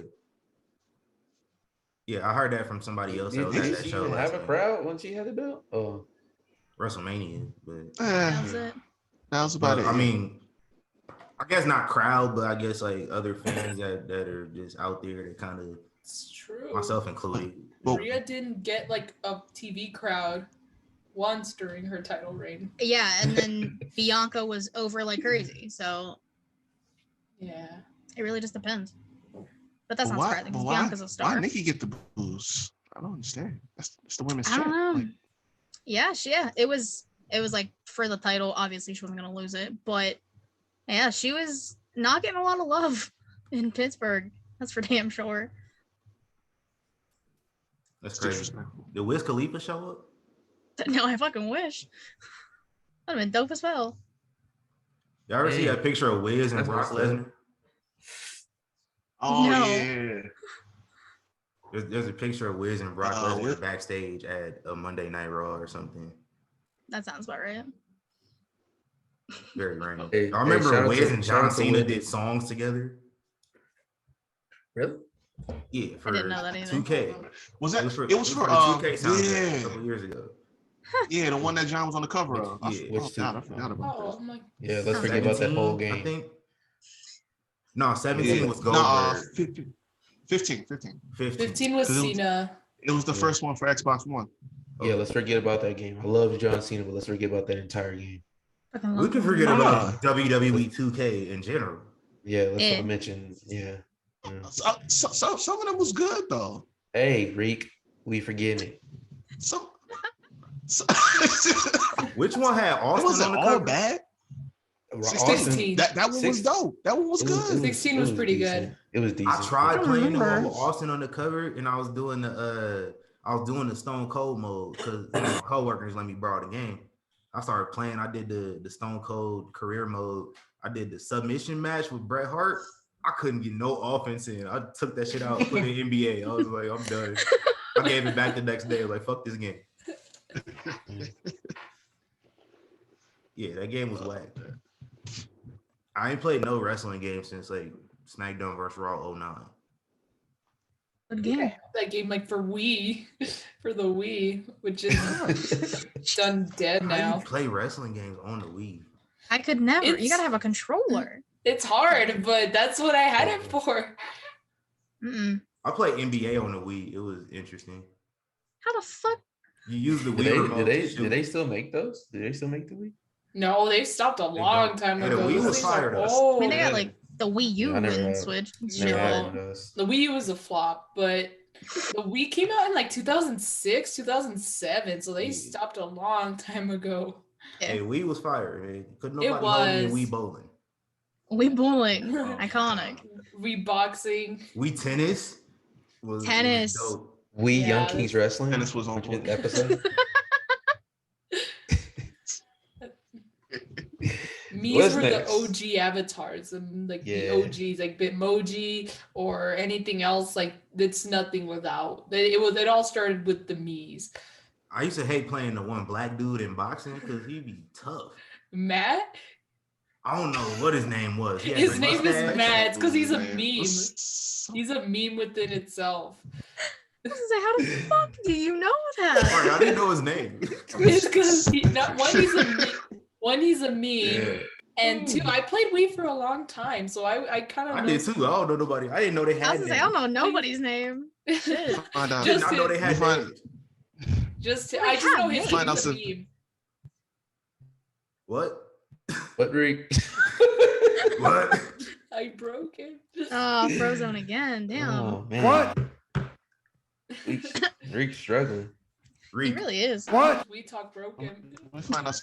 Yeah, I heard that from somebody else. That was at Did that she show even last have a night. crowd when she had the belt? Oh, WrestleMania, but That was it. That was about but, it. I mean, I guess not crowd, but I guess like other fans that are just out there that kind of, It's true. myself included. Well- Rhea didn't get like a TV crowd once during her title reign. Yeah, and then Bianca was over like crazy. So Yeah. it really just depends. But that's But not surprising because Bianca's a Why star. Nikki get the booze? I don't understand. It's the women's I don't champ. know. Like, Yeah. It was like for the title. Obviously, she wasn't gonna lose it, but yeah, she was not getting a lot of love in Pittsburgh. That's for damn sure. That's it's crazy. disrespectful. Did Wiz Khalifa show up? No, I fucking wish. That'd have been dope as hell. Y'all ever see Hey, that picture of Wiz and that's Brock what's up. Lesnar? Oh No. yeah. There's a picture of Wiz and Brock Lesnar Wiz- backstage at a Monday Night Raw or something. That sounds about right. Very random. Hey, I hey, remember shout out Wiz to- and shout John out to Cena Wiz. did songs together. really? Yeah, for I didn't know that either. 2K. Was that? It was for the 2K soundtrack a yeah, couple years ago. yeah, the one that John was on the cover of. Yeah. Oh, Which God, I two? forgot about Oh, that. I'm like, Yeah, let's forget about that whole 17, I game. think. No, 17 Yeah. was No, Goldberg. 15. 15 was 'Cause it was- Cena. It was the Yeah. first one for Xbox One. Yeah, let's forget about that game. I love John Cena, but let's forget about that entire game. Fucking We love can him. forget Ah. about WWE 2K in general. Yeah, let's Yeah. not mention. Yeah. Some of them was good though. Hey, Reek, we forgetting it. Some Which one had it Austin wasn't on the all cover? bad. Austin- 16. That one was Six- dope. That one was good. 16 was pretty decent. good. It was decent. I tried don't playing the one remember. with Austin on the cover, and I was doing the Stone Cold mode because my coworkers let me borrow the game. I started playing. I did the Stone Cold career mode. I did the submission match with Bret Hart. I couldn't get no offense in. I took that shit out, put it in NBA. I was like, I'm done. I gave it back the next day. Like, fuck this game. Yeah, that game was whack. I ain't played no wrestling game since like SmackDown vs. Raw 09. Good game. That game like for Wii, for the Wii, which is done dead How do now. you play wrestling games on the Wii? I could never. You It's- gotta have a controller. It's hard, but that's what I had it for. Mm-mm. I played NBA on the Wii. It was interesting. How the fuck? You use the Did Wii remote. to do shoot. they still make those? Do they still make the Wii? No, they stopped a long time Yeah, the ago. Wii Those was things are fire, though. I old. mean, they got yeah. like the Wii U Yeah, I never and had- Switch. and No. shit, Yeah, but- The Wii U was a flop, but the Wii came out in like 2006, 2007, so they Yeah. stopped a long time ago. Hey, Wii was fire, man. Couldn't It nobody hold me in was. Wii bowling. Wii bowling, iconic. Wii boxing. Wii tennis was Tennis. dope. We Young Yeah. Kings Wrestling. Tennis was on 100th point. episode. Me's What's were next? the OG avatars and like Yeah. the OGs, like Bitmoji or anything else. Like it's nothing without. It all started with the Me's. I used to hate playing the one black dude in boxing because he'd be tough. Matt, I don't know what his name was. He had his the name is mustache. Matt. It's because he's a Man, meme. was- He's a meme within itself. I was like, how the fuck do you know Sorry, I that? didn't know his name. It's because one he's a meme, and two, I played Wii for a long time, so I kind of I know. did too. I don't know nobody. I didn't know they I had was names. like, I don't know nobody's name. Shit. Find out. I did Just not know they You had find- names. I just know his Find name out is a some- meme. What? What Reek? What? I broke it. Oh, Frozone again. Damn. Oh man. What? Reek's struggling. He Reek. really is. What? We talk broken. We find out.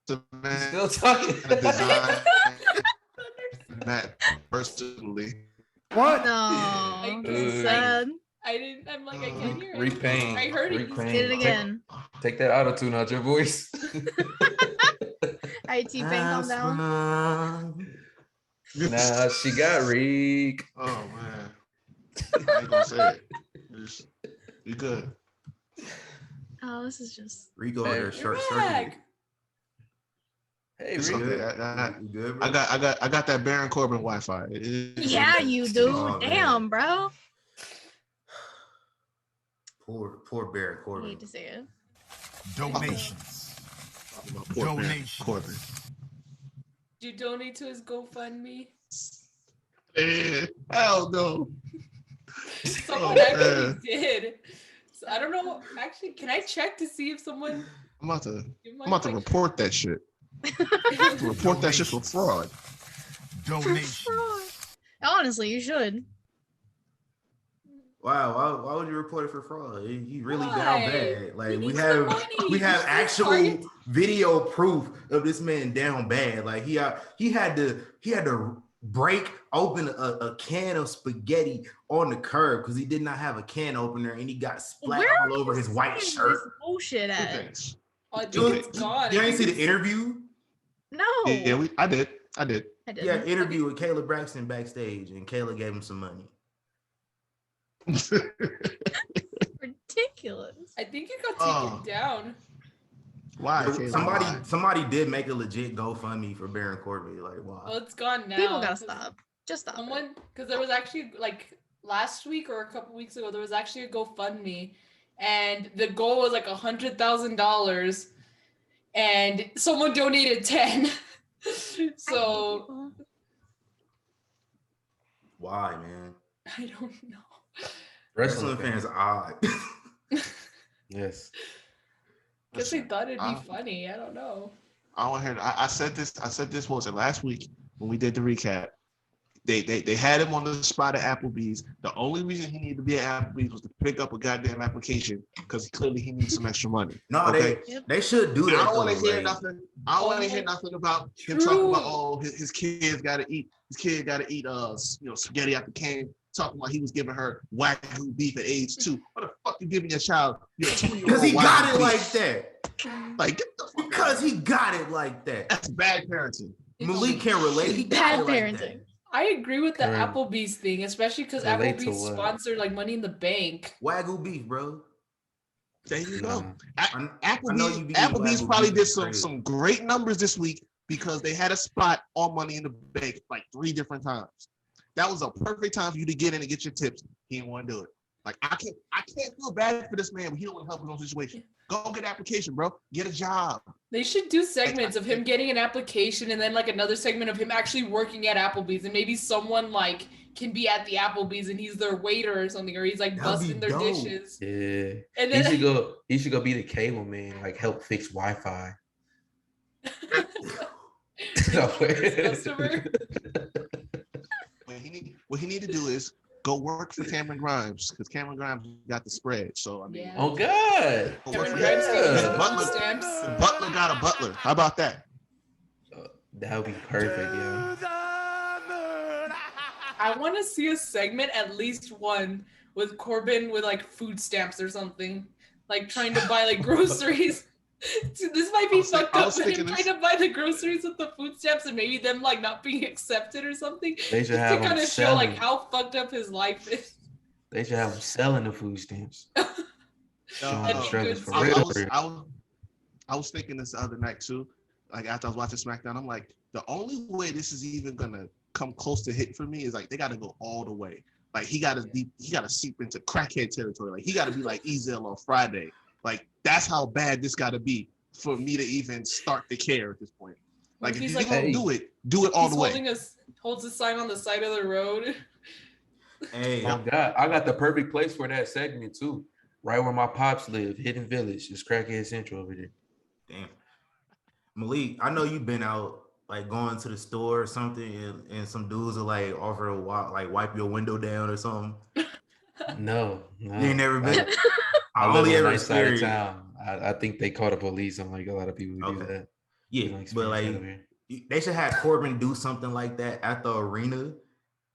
The man Still talking. design Matt personally. What? No, this is sad. I didn't. I'm like, I can't hear it. Repaint. I heard it. Get it again. Take that auto-tune out your voice. Alright, T-Pain, calm down. Nah, she got Reek. Oh man, I ain't gonna say it. You good? Oh, this is just. Rico Hey, or short You're circuit. back. Hey, It's Reek. okay. You good, bro? I got that Baron Corbin Wi-Fi. Yeah, you do. Oh, man. Damn, bro. Poor Baron I Corbin. hate to say it. Donations. Poor Baron Donations. Corbin. Did you donate to his GoFundMe? Hell no. Someone actually did. So I don't know. Actually, can I check to see if someone? I'm about to you I'm about to might- report that shit. Report that shit for fraud. Donations. Honestly, you should. Wow, why would you report it for fraud? He really Why? down bad. Like He we needs have the money. we He have needs actual Target. video proof of this man down bad. Like he had to break open a can of spaghetti on the curb because he did not have a can opener and he got splat Where are all over you his white seeing shirt. this bullshit Two at? things. Oh, You, dude, it's gone. you ain't see the interview? No. Yeah, I did. I Yeah, didn't. interview with Kayla Braxton backstage, and Kayla gave him some money. Ridiculous. I think it got taken Oh. down. Why? Kayla, why? Somebody did make a legit GoFundMe for Baron Corbin. Like, wow. Well, it's gone now. People gotta 'cause stop. Just stop. Someone, because there was actually like last week or a couple weeks ago, there was actually a GoFundMe, and the goal was like $100,000, and someone donated 10. So Why, man? I don't know. Wrestling fans are odd. Yes. Guess they thought it'd be I- funny. I don't know. I want to hear. I said this. What was it last week when we did the recap? They had him on the spot at Applebee's. The only reason he needed to be at Applebee's was to pick up a goddamn application because clearly he needs some extra money. No, Okay? they should do I that. don't want to though, hear like- nothing. I don't want to hear nothing about him True. talking about his kids got to eat. His kid got to eat spaghetti out the can. Talking about he was giving her Wagyu beef at age 2. What the fuck you giving your child? Your 2-year-old Because he got Wagyu it beef? like that. Like get the fuck Because he got it like that. That's bad parenting. Malik can't relate. He got Bad it like parenting. that. I agree with the Correct. Applebee's thing, especially because Relate to Applebee's what? sponsored like Money in the Bank. Wagyu beef, bro. There you Nah. go. I know Applebee's, you be Applebee's Wagyu probably beef did is some crazy. some great numbers this week because they had a spot on Money in the Bank like 3 different times. That was a perfect time for you to get in and get your tips. He didn't want to do it. Like I can't feel bad for this man, but he don't want to help in those situations. Go get an application, bro. Get a job. They should do segments of him getting an application and then like another segment of him actually working at Applebee's, and maybe someone like can be at the Applebee's and he's their waiter or something, or he's like That'd be busting their dope. dishes. Yeah. And He then should go be the cable man, like help fix Wi-Fi. customer. What he need to do is go work for Cameron Grimes because Cameron Grimes got the spread. So I mean, Yeah. Oh God. go Cameron work for Grimes him. gonna His get the Butler, food stamps. Butler got a butler. How about that? That would be perfect, yeah. I want to see a segment, at least one, with Corbin with like food stamps or something, like trying to buy like groceries. So this might be fucked I up, was but him thinking trying to buy the groceries with the food stamps and maybe them like not being accepted or something. They should Just have to him kind of show like selling. how fucked up his life is. They should have him selling the food stamps. Showing the That's struggles good for stuff. real. I was thinking this the other night too. Like after I was watching SmackDown, I'm like, the only way this is even gonna come close to hit for me is like they gotta go all the way. Like he gotta seep into crackhead territory. Like he gotta be like Ezel on Friday. Like that's how bad this gotta be for me to even start to care at this point. Like if He's you like, gonna hey. do it all He's the way. holds a sign on the side of the road. Hey, Oh God, I got the perfect place for that segment too. Right where my pops live, Hidden Village. It's Crackhead Central over there. damn. Malik, I know you've been out like going to the store or something, and some dudes are like offer to wipe your window down or something. No. You ain't never been. I I live only on ever the nice side of experienced. town. I think they call the police on like a lot of people who do Okay. that. Yeah, You don't but experience like that over here. They should have Corbin do something like that at the arena,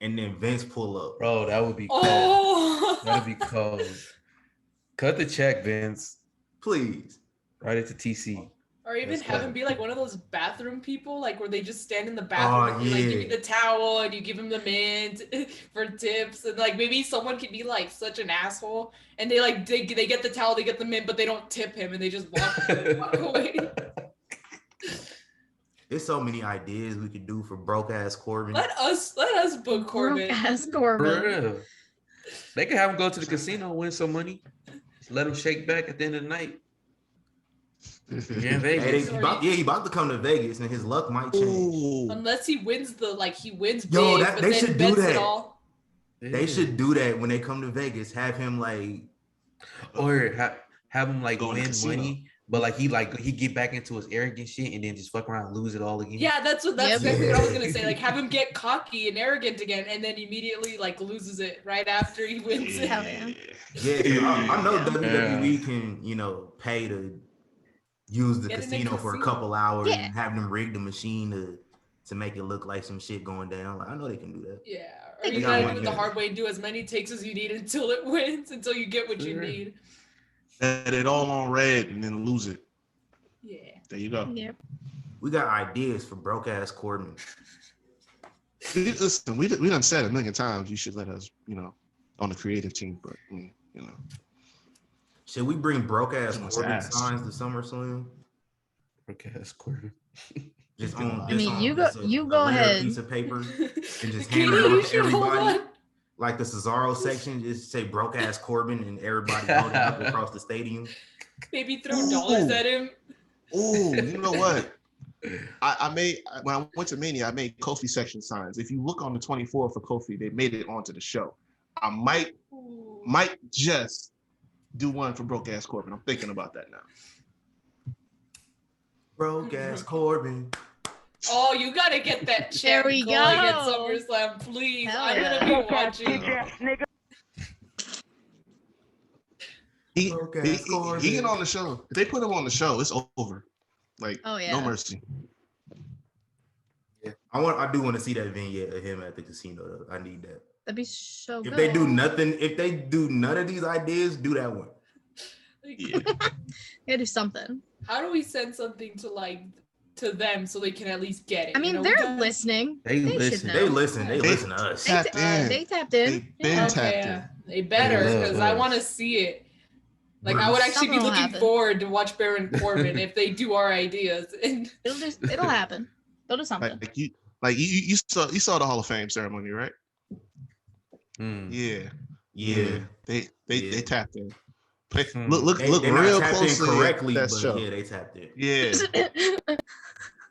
and then Vince pull up. Bro, that would be cold. Oh, That'd be cold. Cut the check, Vince. Please. Write it to TC. or even Let's have go. him be like one of those bathroom people, like where they just stand in the bathroom and you, like give you the towel and you give him the mint for tips, and like maybe someone could be like such an asshole and they like they get the towel, they get the mint, but they don't tip him and they just walk away. There's so many ideas we could do for broke ass Corbin. Let us book Corbin. Broke-ass For Corbin. real. They could have him go to the casino and win some money. Just let him shake back at the end of the night. You're in Vegas. He about to come to Vegas, and his luck might change. Ooh. Unless he wins he wins big, Yo, but they then should do bets it that. all. They should do that when they come to Vegas. Have him like, Or have him like Go in the win casino. money, but like he get back into his arrogant shit and then just fuck around and lose it all again. Yeah, that's Yep. exactly what I was gonna say. Like have him get cocky and arrogant again, and then immediately like loses it right after he wins it. Hell yeah. I know Yeah. WWE can pay to use the Get in the casino for a casino. couple hours Yeah. and have them rig the machine to make it look like some shit going down. Like, I know they can do that. Yeah, or They you got gotta one, do it the yeah. hard way and do as many takes as you need until it wins, until you get what you Sure. need. Set it all on red and then lose it. Yeah. There you go. Yep. We got ideas for broke ass Corbin. Listen, we done said a million times you should let us, on the creative team, but Should we bring broke ass Someone's Corbin ass. signs to SummerSlam? Okay, that's Corbin. Just I on. mean, you go- you go letter ahead. Piece of paper and just Katie, hand it you out to should hold everybody. on. Like the Cesaro section, just say broke ass Corbin and everybody holding up across the stadium. Maybe throw Ooh. dollars at him. Oh, you know what? I made when I went to Mania, I made Kofi section signs. If you look on the 24th for Kofi, they made it onto the show. I might just do one for broke ass Corbin. I'm thinking about that now. Broke ass Corbin. Oh, you gotta get that There chant we going at go. SummerSlam, please. Hell I'm yeah. gonna be watching. Bitch ass nigga. He Okay, Corbin. he get on the show. If they put him on the show, it's over. Like Oh, yeah. no mercy. Yeah. I do want to see that vignette of him at the casino though. I need that. That'd be so If good. they do nothing, if they do none of these ideas, do that one. Like, Yeah. Gotta do something. how do we send something to them so they can at least get it? I mean, you know? they're listening. They should listen. know. They listen. They They- listen to us. Tapped in. They tapped in. They been Yeah. tapped Okay, in. they better Yeah, because I yeah. want to see it. Like I would actually Something be will looking happen. forward to watch Baron Corbin if they do our ideas. And It'll happen. They'll do something. You saw the Hall of Fame ceremony, right? Mm. Yeah. Yeah. They Yeah. tapped in. Hmm. Look They real not tapped in closely correctly, at but that show. yeah, they tapped in. Yeah.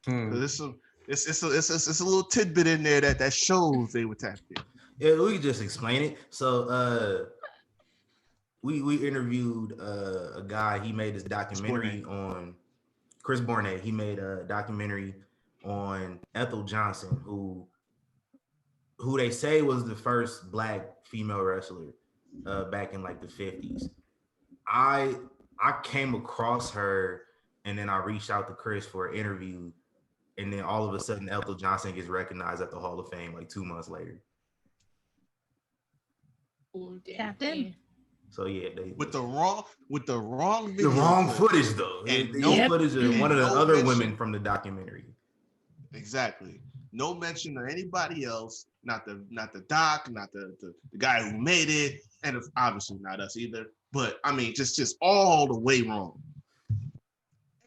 Hmm. It's a little tidbit in there that shows they were tapped in. Yeah, we can just explain it. So we interviewed a guy. He made this documentary on Chris Bournet. He made a documentary on Ethel Johnson, who they say was the first black female wrestler back in like the 50s. I came across her, and then I reached out to Chris for an interview, and then all of a sudden Ethel Johnson gets recognized at the Hall of Fame like 2 months later. Tapped in. So yeah, they With the wrong the video wrong clip. footage though. And The no- footage of and one of the no other mention. women from the documentary. Exactly. No mention of anybody else, not the doc, not the guy who made it, and obviously not us either. But I mean, just all the way wrong.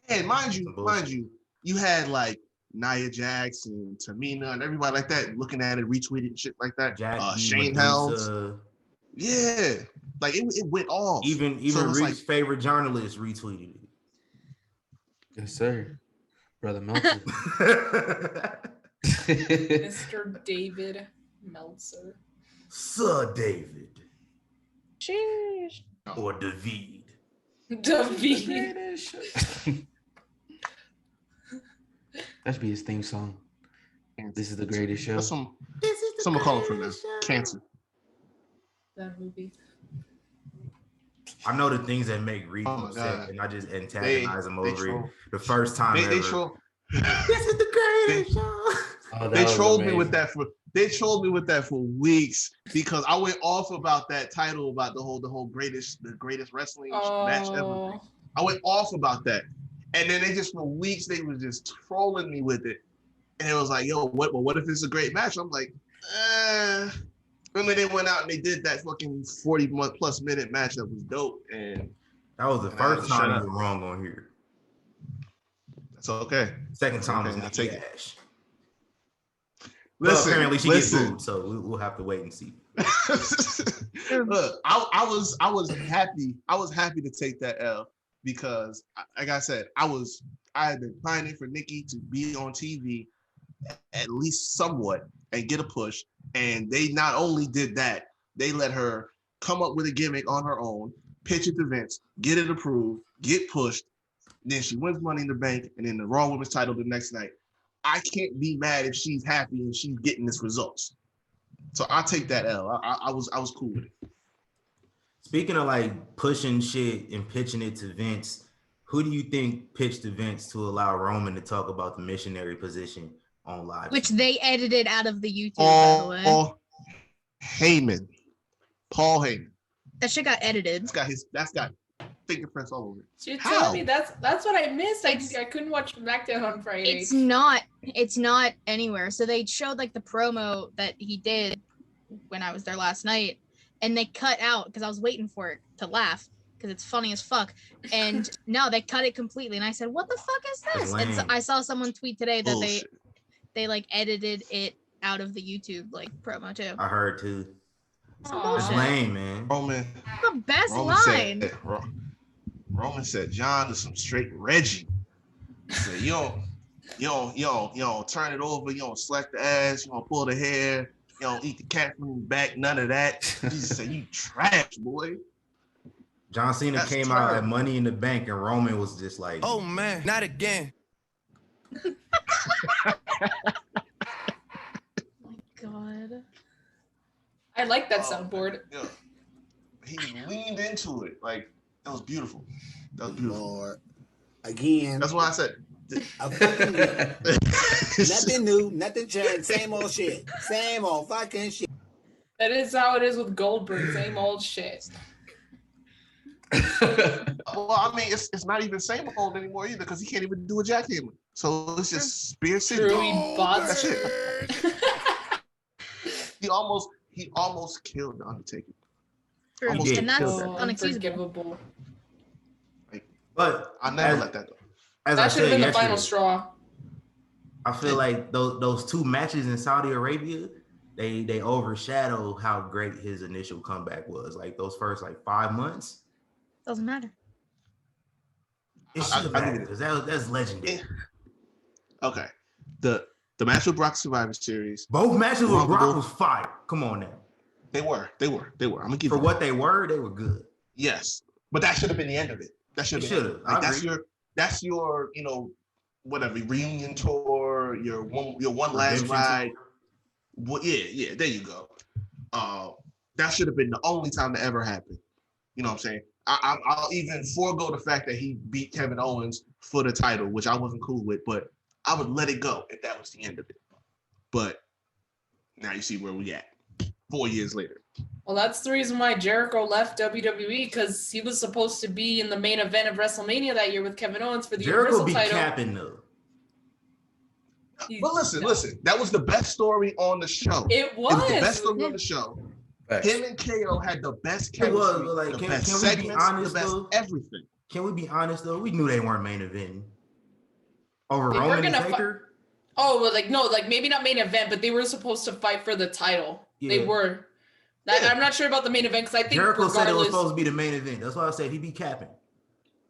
And mind you, you had like Nia Jax and Tamina and everybody like that looking at it, retweeted and shit like that. Jackie, Shane Medusa, Helms, yeah, like it went off. even So it's Reed's favorite journalist retweeted Yes, sir. Brother Meltzer. it. Mr. David Meltzer. Sir David Sheesh. or David. David. That should be his theme song. This is the greatest show. That's someone calling from there. Cancer. That movie. I know the things that make Reed Oh my upset, God. and I just antagonize him over troll. it. The first time They ever. troll. This is the greatest show. Oh, They was trolled me amazing. with that for weeks because I went off about that title about the whole greatest wrestling match ever. Oh, I went off about that, and then they just for weeks they was just trolling me with it, and it was like, yo, what if it's a great match? I'm like, And then they went out and they did that fucking 40+ minute match that was dope, and That was the And I had first to shut time up. you were wrong on here. that's okay. Second time Okay, was I'll take Nikki it. Ash. Listen, Well, apparently she listen. gets booed, so we'll have to wait and see. Look, I was happy. I was happy to take that L because, like I said, I had been planning for Nikki to be on TV at least somewhat and get a push. And they not only did that, they let her come up with a gimmick on her own, pitch it to Vince, get it approved, get pushed. Then she wins Money in the Bank, and then the Raw Women's title the next night. I can't be mad if she's happy and she's getting this results. So I'll take that L. I was cool with it. Speaking of like pushing shit and pitching it to Vince, who do you think pitched to Vince to allow Roman to talk about the missionary position on live? Which they edited out of the YouTube, by the way. Paul Heyman. Paul Heyman. That shit got edited. That's got fingerprints all over it. so you're How? telling me that's what I missed. I couldn't watch SmackDown on Friday. It's not anywhere. So they showed like the promo that he did when I was there last night, and they cut out because I was waiting for it to laugh because it's funny as fuck. And no, they cut it completely. And I said, "What the fuck is this?" And so lame. I saw someone tweet today that Bullshit. they like edited it out of the YouTube like promo too. I heard too. Some Aw. It's bullshit. lame, man. Roman The best Roman line. said Roman said John is some straight Reggie. He said you don't turn it over, you don't slack the ass, you don't pull the hair, you don't eat the cat food back, none of that. He just said you trash, boy. John Cena That's came out at terrible. Money in the Bank, and Roman was just like, Oh man, not again. God. I like that Oh, soundboard. Yeah. He leaned into it. Like, that was beautiful. That was beautiful. Lord. Again, That's why I said. nothing new, nothing changed, same old shit. Same old fucking shit. That is how it is with Goldberg. Same old shit. Well, I mean, it's not even same old anymore either because he can't even do a jackhammer. So it's just Spear City. True, he bought That's it. He almost killed the Undertaker. True. Almost did. And that's killed Oh, unexcusable. unforgivable. but I never as, let that go. as I That should have said been the final yesterday, straw. I feel like those two matches in Saudi Arabia, they overshadow how great his initial comeback was. Like those first like 5 months, Doesn't matter. it I- should I matter think because that's legendary. Okay. The match with Brock Survivor Series, Both matches with Brock Rumble. was fire. Come on now. they were. I'm gonna give For you what they were good. Yes, but that should have been the end of it. That should It have. should've. Like, I that's your whatever reunion tour, your one last Redemption ride. tour. Well, yeah, there you go. That should have been the only time that ever happened. You know what I'm saying? I'll even forego the fact that he beat Kevin Owens for the title, which I wasn't cool with, but I would let it go if that was the end of it. But now you see where we at 4 years later. Well, that's the reason why Jericho left WWE, because he was supposed to be in the main event of WrestleMania that year with Kevin Owens for the Jericho Universal be title. capping though. He's- But listen, that was the best story on the show. It It was the best was. story on the show. Facts. Him and KO had the best It was, chemistry, but, like, the can best we be segments, honest, the best though? everything. Can we be honest though? We knew they weren't main eventing over They were Roman and gonna Taker. Oh, well, like, no, like, maybe not main event, but they were supposed to fight for the title. Yeah. They were. Yeah. I'm not sure about the main event, because I think Jericho said it was regardless. supposed to be the main event. That's why I said he be capping.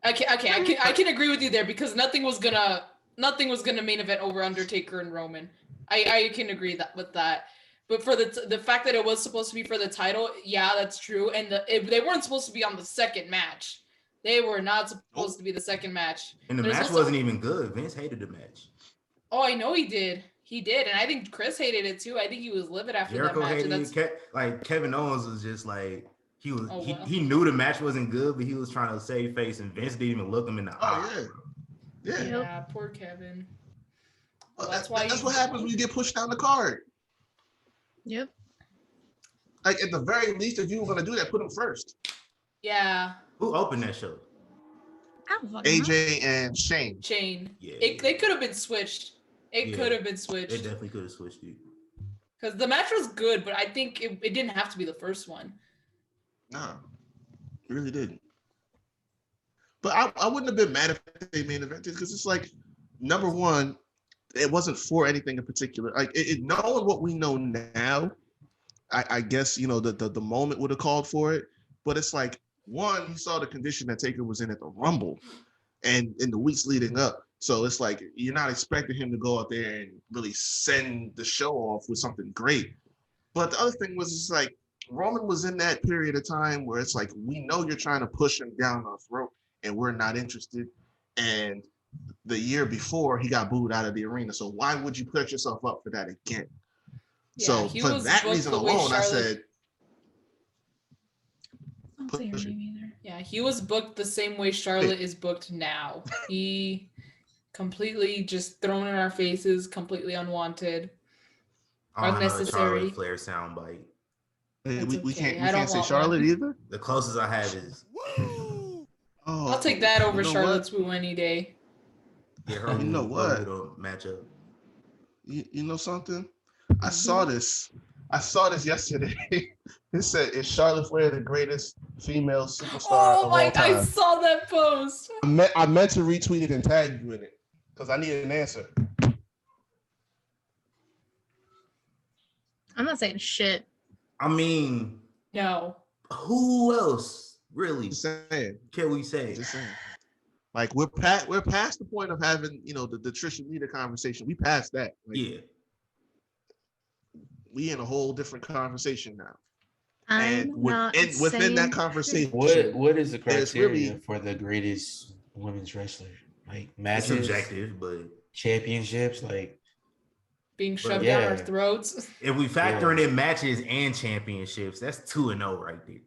I can agree with you there, because nothing was gonna main event over Undertaker and Roman. I can agree with that. But for the fact that it was supposed to be for the title, yeah, that's true. And they weren't supposed to be on the second match. They were not supposed to be the second match. And the There's match also- wasn't even good. Vince hated the match. Oh, I know he did. He did, and I think Chris hated it too. I think he was livid after Jericho that match. hated And it. that's Like Kevin Owens was just like he was. Oh, wow. He knew the match wasn't good, but he was trying to save face, and Vince didn't even look him in the eye. Oh yeah. yeah, poor Kevin. Well, that's why That's what happens when you get pushed down the card. Yep. Like at the very least, if you were gonna do that, put him first. Yeah. Who opened that show? I don't fucking know. AJ and Shane. Yeah. They could have been switched. It Yeah. could have been They switched. definitely could have switched it. Because the match was good, but I think it didn't have to be the first one. Nah, it really didn't. But I wouldn't have been mad if they main evented because it's like, number one, it wasn't for anything in particular. Like knowing what we know now, I guess the moment would have called for it. But it's like, one, he saw the condition that Taker was in at the Rumble, and in the weeks leading up. So it's like you're not expecting him to go out there and really send the show off with something great. But the other thing was, it's like Roman was in that period of time where it's like, we know you're trying to push him down our throat, and we're not interested. And the year before, he got booed out of the arena. So why would you put yourself up for that again? Yeah, So for that reason alone, I said, I don't say her name either. Yeah, he was booked the same way Charlotte is booked now. He completely just thrown in our faces, completely unwanted, unnecessary. Charlotte Flair soundbite. hey, It's we okay. can't I don't say want Charlotte one. either. The closest I have is I'll take that over you know Charlotte's woo any day. yeah, her You know woo- what? her woo matchup. You know something? I saw this yesterday. It said, "Is Charlotte Flair the greatest female superstar Oh of my! all time?" I saw that post. I meant to retweet it and tag you in it because I needed an answer. I'm not saying shit. I mean, No. who else really Just saying. can we say? Just saying. Like we're past the point of having the Trisha Leader conversation. We passed that. Like, Yeah. we in a whole different conversation now. I'm not Within saying that conversation, What is the There's criteria really- for the greatest women's wrestler? Like It's matches, subjective, but championships, like Being shoved yeah. down our throats. if we factor in matches and championships, that's 2-0 right there.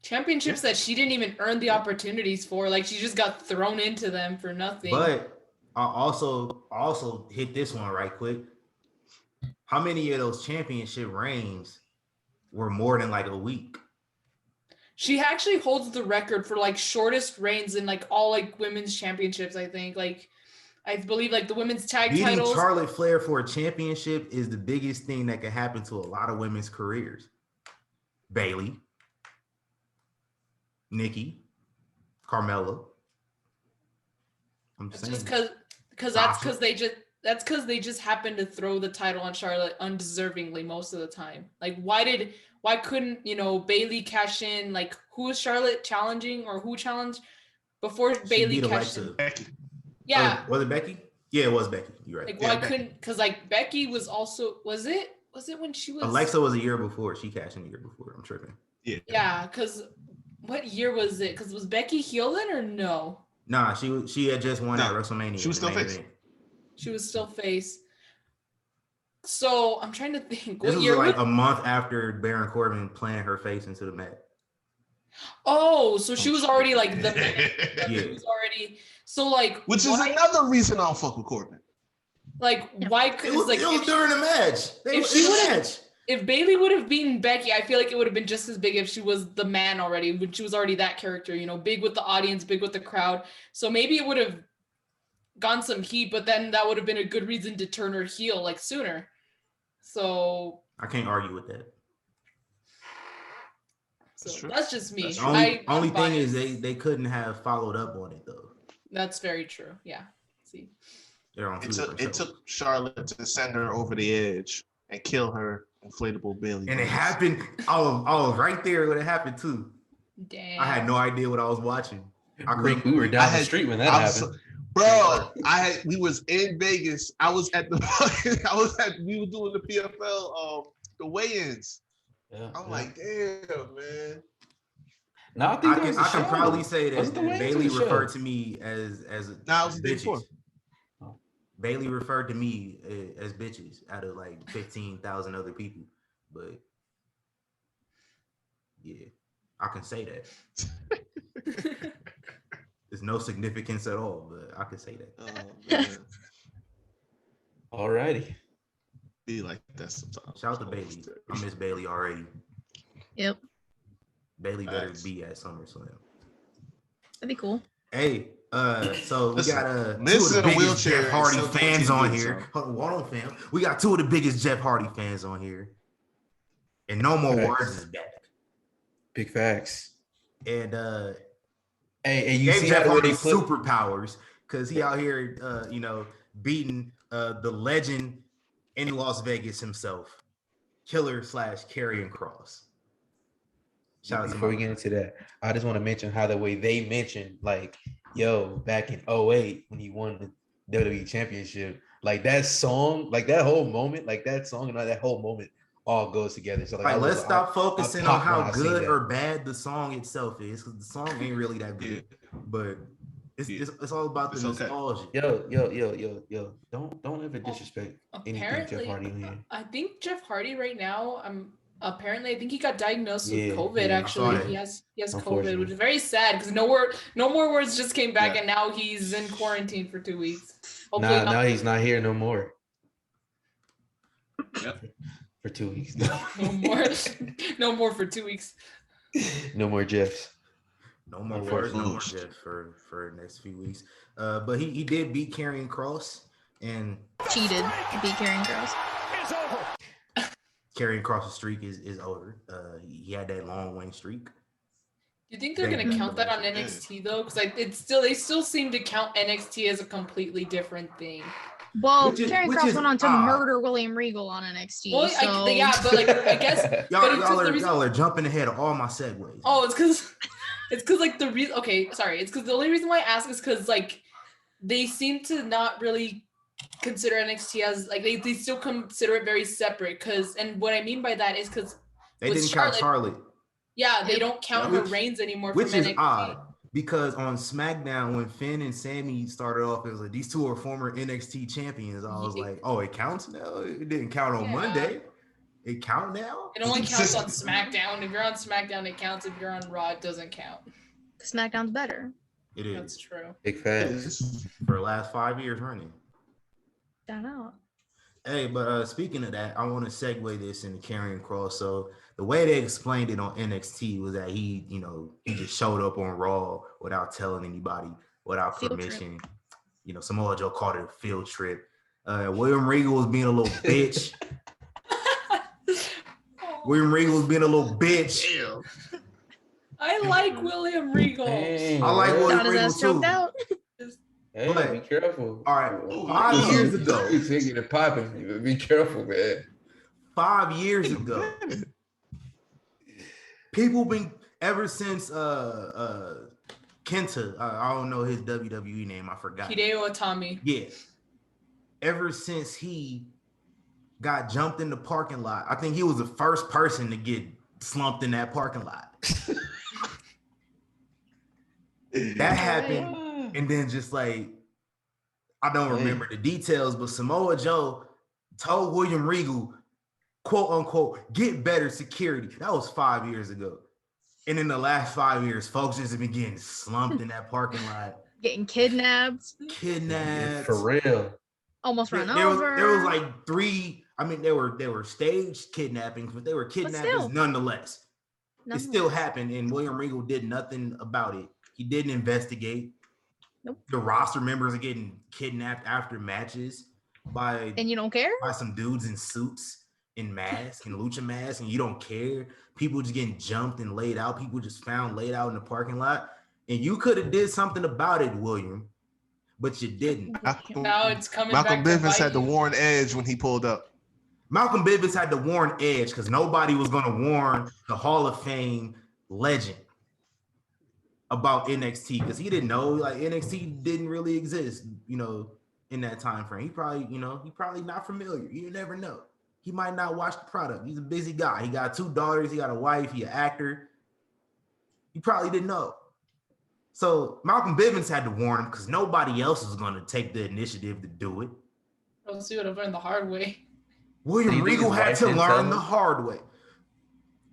Championships that she didn't even earn the opportunities for. Like she just got thrown into them for nothing. But I also hit this one right quick. How many of those championship reigns were more than like a week? she actually holds the record for like shortest reigns in like all like women's championships, I think. Like I believe like the women's tag Beating titles. Charlotte Flair for a championship is the biggest thing that could happen to a lot of women's careers. Bayley, Nikki, Carmella. I'm It's saying. just because that's because they just happened to throw the title on Charlotte undeservingly most of the time. Like why couldn't Bayley cash in? Like who was Charlotte challenging or who challenged before She Bayley beat cashed Alexa. in? Becky. Yeah, Was it Becky? Yeah, it was Becky. You're right. like Yeah, why Becky. couldn't? Because like Becky was also was it when she was Alexa was a year before. She cashed in a year before. I'm tripping. Yeah, because what year was it? Because was Becky heel then or no? Nah, she had just won at No, WrestleMania. she was the still main face. event. She was still face. So I'm trying to think. This What was year? like a month after Baron Corbin planted her face into the mat. Oh, so she was already like the Yeah. She was already so like Which is why, another reason I don't fuck with Corbin. like why could It was, like it was if, during the match. They if were she in the would've- match. if Bayley would have beaten Becky, I feel like it would have been just as big if she was the man already, when she was already that character, big with the audience, big with the crowd. So maybe it would have gone some heat, but then that would have been a good reason to turn her heel like sooner. So I can't argue with that. That's true. that's just me. That's The true. only I'm thing is biased. they couldn't have followed up on it though. That's very true. Yeah. See. They're on two different It shows. took Charlotte to send her over the edge and kill her inflatable Bayley. And it Bunnies. happened. I was right there when it happened too. Damn. I had no idea what I was watching. I Rick, couldn't. we were down I the had- street when that I was- happened. Bro, we was in Vegas. I was at we were doing the PFL the weigh-ins. Yeah, I'm yeah. like, damn, man. No, I think I that was can, the I can show. probably say that, Was it the way Bailey into the show? referred to me as Nah, it was the day bitches. before. Oh. Bailey referred to me as bitches out of like 15,000 other people, but yeah, I can say that. There's no significance at all, but I can say that. Oh, man. Alrighty. Be like that sometimes. Shout out to Bailey. I miss Bailey already. Yep, Bailey better Nice. be at SummerSlam. that'd be cool. Hey, so we Listen, got two of Miss the in a biggest wheelchair Jeff and Hardy still doing fans TV, on here. so. Hold on, fam. We got two of the biggest Jeff Hardy fans on here. And No More Facts. Words is back. Big facts. And Hey, you gave see Jeff how Hardy they put superpowers because he out here, beating the legend in Las Vegas himself, Killer / Karrion Kross. Shout out to Before we my get into that, I just want to mention how the way they mentioned, like, yo, back in 08 when he won the WWE Championship, like that song, like that whole moment, like that song and all that whole moment all goes together. So like, let's stop focusing on popped when how I seen good that. or bad the song itself is, because the song ain't really that good. But it's all about the It's okay. nostalgia. Yo, don't ever disrespect anything Jeff Apparently, Hardy in here. I think Jeff Hardy right now, apparently I think he got diagnosed with Yeah, COVID. yeah, I saw Actually, that. he has COVID, Unfortunately. which is very sad because No More Words just came back Yeah. and now he's in quarantine for 2 weeks. Now he's not here no more. Yep. For 2 weeks. No more for 2 weeks. No more Jeffs. No more No words, no more boost. Jeff for the next few weeks. But he did beat Karrion Kross, and Cheated to beat Karrion Kross. Karrion Kross' streak is over. He had that long winning streak. Do you think they're Thank gonna you. count that on NXT though? Because they still seem to count NXT as a completely different thing. Well, Which is- Karrion which Kross is went on to odd. murder William Regal on NXT. Well, so yeah, but like I guess Y'all are jumping ahead of all my segues. Oh, it's because like the reason. Okay, sorry. It's because the only reason why I ask is because like they seem to not really consider NXT as like they still consider it very separate. And what I mean by that is because they with didn't count Charlotte, yeah, they don't count her Which- reigns anymore. which from is NXT. odd because on SmackDown when Finn and Sammy started off, it was like these two are former NXT champions. I was like, oh, it counts now. It didn't count on Yeah. Monday. It count now. It only counts on SmackDown. If you're on SmackDown, it counts. If you're on Raw, it doesn't count. SmackDown's better. It is That's true. Big facts. for the last 5 years running. Shout out. Hey, but speaking of that, I want to segue this into Karrion Kross. So the way they explained it on NXT was that he just showed up on Raw without telling anybody, without Field permission. Samoa Joe called it a field trip. William Regal was being a little bitch. William Regal was being a little bitch. I like William Regal. Dang, I like bro. William Got his Regal ass choked too. out. Hey, But- be careful. All right, 5 years ago. He's thinking of popping. Be careful, man. 5 years ago, people been ever since Kenta. I don't know his WWE name. I forgot. Hideo Itami. Yeah. Ever since he got jumped in the parking lot, I think he was the first person to get slumped in that parking lot. That happened, and then just like I don't remember the details, but Samoa Joe told William Regal, quote unquote, get better security. That was 5 years ago. And in the last 5 years, folks just have been getting slumped in that parking lot, Getting kidnapped. kidnapped. For real. Almost run There over. was like three. I mean, there were staged kidnappings, but they were kidnappings still. nonetheless. No. It still happened, and William Regal did nothing about it. He didn't investigate. Nope. The roster members are getting kidnapped after matches by And you don't care? some dudes in suits, in masks, and lucha masks, and you don't care. People just getting jumped and laid out. People just found laid out in the parking lot, and you could have did something about it, William, but you didn't. Now it's coming Malcolm back to Bivens bite had to you. warn Edge when he pulled up. Malcolm Bivens had to warn Edge because nobody was going to warn the Hall of Fame legend about NXT because he didn't know like NXT didn't really exist, in that time frame. He probably not familiar. You never know. He might not watch the product. He's a busy guy. He got 2 daughters. He got a wife. He an actor. He probably didn't know. So Malcolm Bivens had to warn him because nobody else was going to take the initiative to do it. I'll see what I've learned the hard way. William Do you think Regal his had wife to didn't tell learn the him? hard way.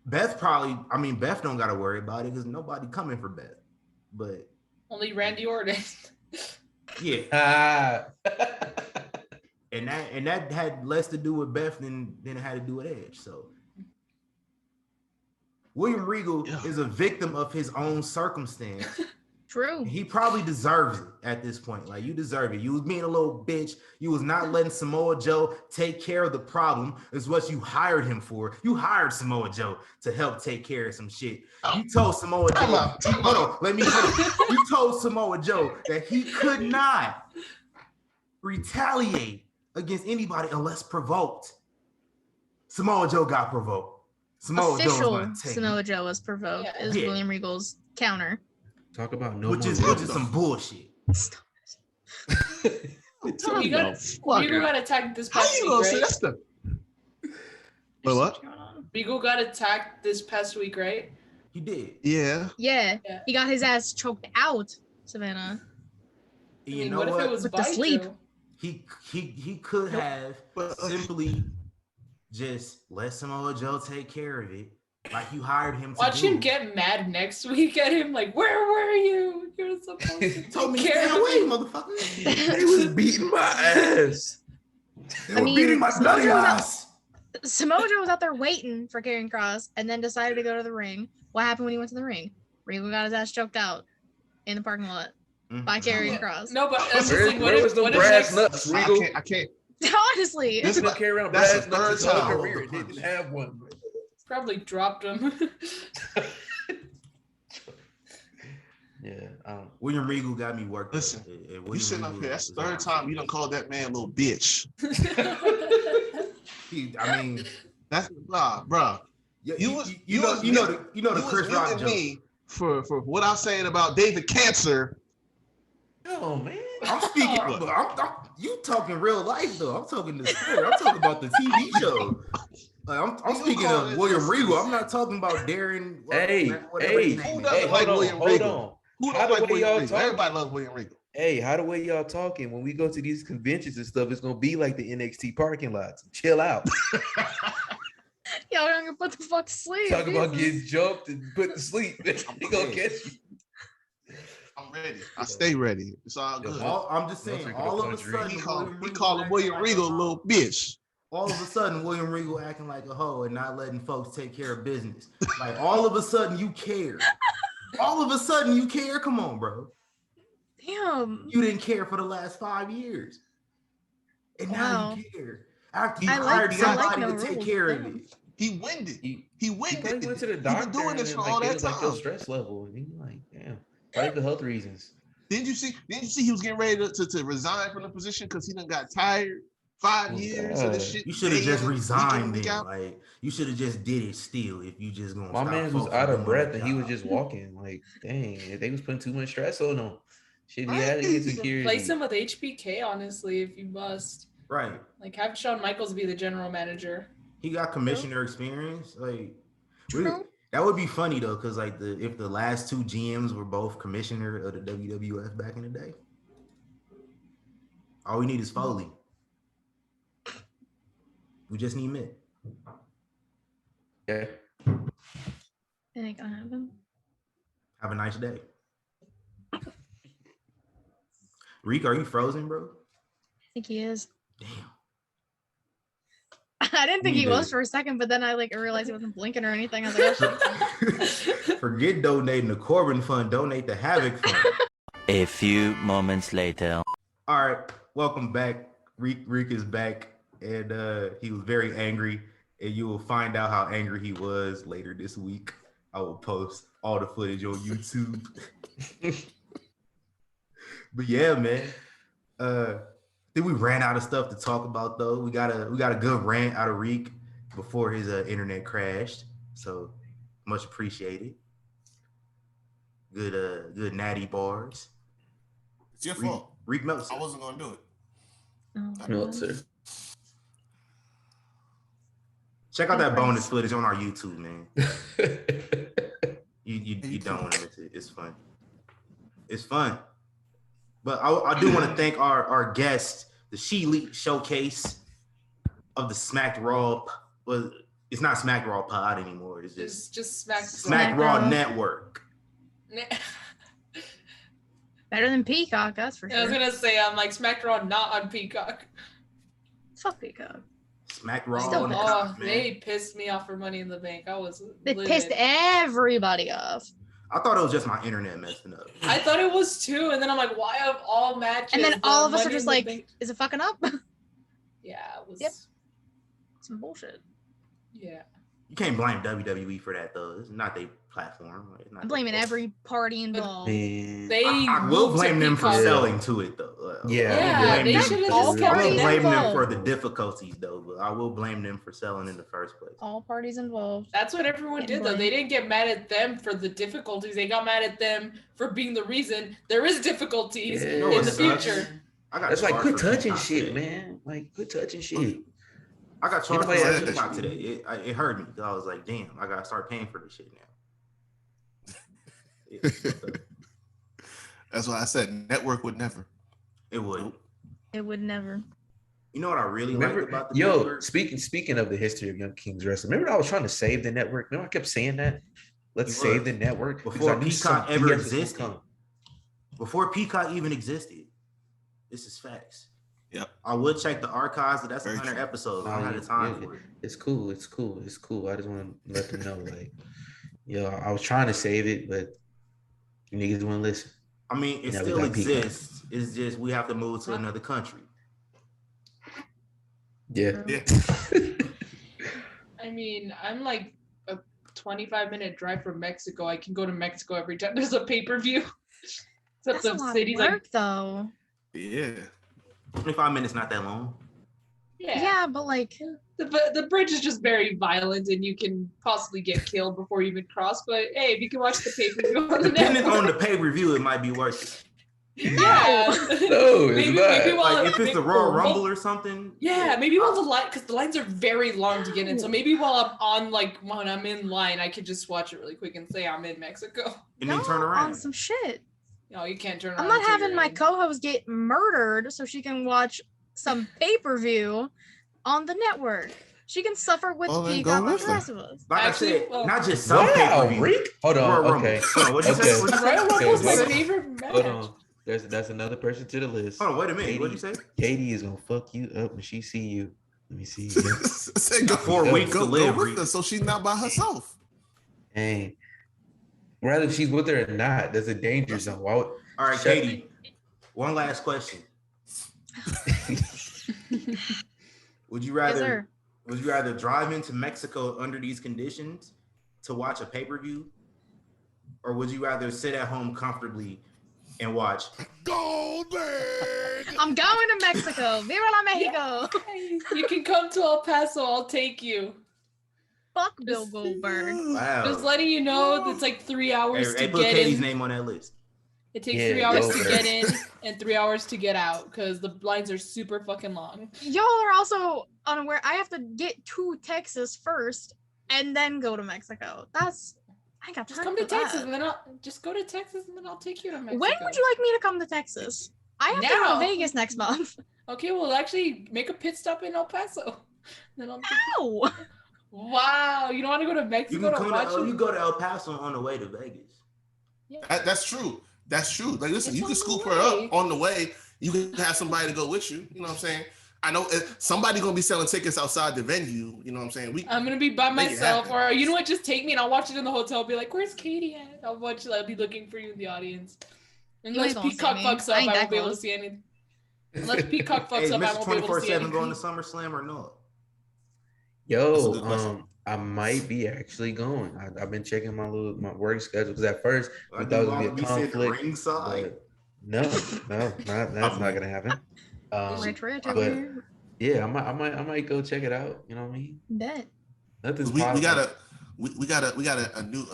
Beth don't got to worry about it because nobody coming for Beth. But Only Randy Orton. yeah, Ah. And that had less to do with Beth than it had to do with Edge. So William Regal is a victim of his own circumstance. True. He probably deserves it at this point. Like, you deserve it. You was being a little bitch. You was not letting Samoa Joe take care of the problem. Is what you hired him for. You hired Samoa Joe to help take care of some shit. You told Samoa Joe. Hold on, let me finish. You told Samoa Joe that he could not retaliate against anybody unless provoked. Samoa Joe got provoked. Samoa Joe was provoked. Yeah. Is William Regal's counter. Talk about which is some bullshit. Regal got attacked this past week, right? What? Regal got attacked this past week, right? He did. Yeah. He got his ass choked out, Savannah. You know what? If it was with the sleep? He could have simply just let Samoa Joe take care of it, like you hired him to Watch do. him get mad next week at him, like, where were you? You're supposed to told me to take care stay of away, me. motherfucker. They was beating my ass. They were beating my bloody ass. Samoa Joe was out there waiting for Karrion Kross and then decided to go to the ring. What happened when he went to the ring? Regal got his ass choked out in the parking lot by Karrion Kross. No, but that's just like, where was the brass nuts, Regal? I can't. Honestly, This is carry around that's brass the nuts third his whole time. career. He didn't have one. probably dropped him. Yeah. William Regal got me worked. Listen, you sitting up here. That's the third time you done called that man a little bitch. That's bro. You know the Chris Rock joke. Me for what I'm saying about David Cancer. Oh man, I'm speaking. You talking real life though. I'm talking the story. I'm talking about the TV show. Like, I'm speaking of William Regal. I'm not talking about Darren. Hold on. How the way y'all talking? Everybody loves William Regal. Hey, how the way y'all talking? When we go to these conventions and stuff, it's gonna be like the NXT parking lots. Chill out. Y'all gonna put the fuck to sleep. Talk about getting jumped and put to sleep. He gonna catch you. I'm ready. I stay ready. It's all good. I'm just saying. All of a sudden, he called William Regal a little bitch. All of a sudden, William Regal acting like a hoe and not letting folks take care of business. Like, all of a sudden, you care. All of a sudden, you care. Come on, bro. Damn. You didn't care for the last 5 years, and now you care. After you hired somebody to take care of it. He winded. He winded. He went to the doctor. He's been doing this for like, all that time. Like your stress level, and he's like, damn, probably the health reasons. Didn't you see he was getting ready to resign from the position because he done got tired? 5 years of this shit. You should have just resigned then. Like, you should have just did it still if you just gonna My stop man was out of breath and he was just walking. Like, dang, if they was putting too much stress on him. Shit, he had to get security. Replace him with HBK, honestly, if you must. Right. Like, have Shawn Michaels be the general manager. He got commissioner experience. Like, that would be funny though, because like if the last two GMs were both commissioner of the WWF back in the day, all we need is Foley. We just need Mitt. Yeah. It ain't gonna happen. Have a nice day. Reek, are you frozen, bro? I think he is. Damn. I didn't think he was for a second, but then I realized he wasn't blinking or anything. I was like, oh, shit. Forget donating the Corbin Fund, donate the Havoc Fund. A few moments later. All right, welcome back. Reek is back, and he was very angry, and you will find out how angry he was later this week. I will post all the footage on YouTube. But yeah, man. I think we ran out of stuff to talk about though. We got a good rant out of Reek before his internet crashed. So much appreciated. Good natty bars. It's your fault. Reek Meltzer. I wasn't gonna do it. Oh, Meltzer. Check out that bonus footage on our YouTube, man. you don't want to miss it. It's fun. It's fun. But I do want to thank our guest, the Shelite Showcase of the Smacked Raw. Well, it's not Smacked Raw Pod anymore. It's just Smacked Raw Network. Better than Peacock, that's for sure. I was gonna say, I'm like Smacked Raw not on Peacock. Fuck Peacock. Smack Raw Still on the pissed. cops, man. They pissed me off for Money in the Bank. I was It livid. pissed everybody off. I thought it was just my internet messing up. I thought it was too, and then I'm like, why of all matches? And then all of us are Money just in the like, Bank- is it fucking up? yeah, it was. Yep. Some bullshit. Yeah. You can't blame WWE for that though. It's not their platform. It's not I'm blaming their fault. every party involved. Man. They I will moved to blame them for Peacock. selling to it though. Yeah, they them- should have all just I kept will parties it. blame them involved. for the difficulties though, but I will blame them for selling in the first place. All parties involved. That's what everyone Getting did though. blamed. They didn't get mad at them for the difficulties. They got mad at them for being the reason there is difficulties Yeah. in No, the it sucks. future. I got That's like charged quit for touching Peacock shit, today. man. Like quit touching shit. I got charged Anybody for else? Peacock today. It hurt me. I was like, damn, I gotta start paying for this shit now. That's why I said network would never. It would. It would never. You know what I really like about the Yo, network? speaking of the history of Young Kings Wrestling, remember I was trying to save the network. Remember I kept saying that. Let's You save were. the network because Before I knew Peacock some ever BS was gonna existed. come. Before Peacock even existed. This is facts. Yep. I would check the archives, but that's Very 100 true. episodes. I Nah, don't have you- the time yeah, for it. It's cool. It's cool. It's cool. I just want to let them know, like, yo, I was trying to save it, but you niggas want to listen. I mean, it Yeah, we still got Peacock. exists. It's just we have to move to another country. Yeah. Yeah. I mean, I'm like a 25-minute drive from Mexico. I can go to Mexico every time there's a pay-per-view. Except That's a the lot city's of work, like, though. Yeah. 25 minutes, not that long. Yeah, but like, The bridge is just very violent and you can possibly get killed before you even cross. But hey, if you can watch the pay-per-view on the Depending on the network. pay-per-view, it might be worth it. Yeah. No, it's maybe, not. maybe while Like if it's maybe- the Royal well, Rumble or something. Yeah, maybe while the line, because the lines are very long to get in. So maybe while I'm on, like, when I'm in line, I could just watch it really quick and say I'm in Mexico. And then y'all turn on around. some shit. No, you can't turn around. I'm not until having you're my in. co-host get murdered so she can watch some pay-per-view on the network. She can suffer with Well, then Peacock go like with the rest of us. Like Actually, I said, well- not just some Wow, pay-per-view. Rick. Hold on. Royal Rumble. Okay. Hold on, what'd you say? Okay. What'd you say? Royal Rumble's my wait. favorite match. Hold on. That's another person to the list. Hold on, wait a minute. What'd you say? Katie is gonna fuck you up when she see you. Let me see. Say, go, 4 go, weeks to go live, with Reed. her so she's not by herself. Hey, whether she's with her or not, there's a danger zone. Why would, All right, Shut- Katie. One last question. Would you Yes, rather sir. drive into Mexico under these conditions to watch a pay-per-view? Or would you rather sit at home comfortably and watch? Goldberg! I'm going to Mexico. Viva la Mexico. Hey, you can come to El Paso. I'll take you. Fuck Bill Goldberg. Wow. Just letting you know it's like 3 hours Hey, to put get Katie's in. name on that list. It takes Yeah, 3 hours go to for get it. in and 3 hours to get out because the lines are super fucking long. Y'all are also unaware. I have to get to Texas first and then go to Mexico. I got Just time come to for that. Texas and then I'll just go to Texas and then I'll take you to Mexico. When would you like me to come to Texas? I have to go Now. to Vegas next month. Okay, well actually make a pit stop in El Paso. Then I'll take you. Ow! Wow, you don't want to go to You Mexico can to come watch to, it? you go to El Paso on the way to Vegas. That's true. That's true. Like, listen, It's you on can the scoop way. her up on the way. You can have somebody to go with you. You know what I'm saying? I know somebody gonna be selling tickets outside the venue. You know what I'm saying? I'm gonna be by Make it myself, happen. or you know what? Just take me and I'll watch it in the hotel. I'll be like, "Where's Katie at?" I'll be looking for you in the audience. Unless ain't gonna see Peacock me. fucks I up, ain't I that won't be able to close. see anything. Unless Peacock fucks Hey, up, I Mr. won't be able to see 24/7 going anything. to SummerSlam or no? That's a yo, good question. I might be actually going. I've been checking my work schedule because at first we I thought it do was want to gonna be be a sitting conflict. ringside. But no, that's not gonna happen. Rich. but yeah, I might go check it out. You know what I mean? Bet. Nothing's We possible. got a new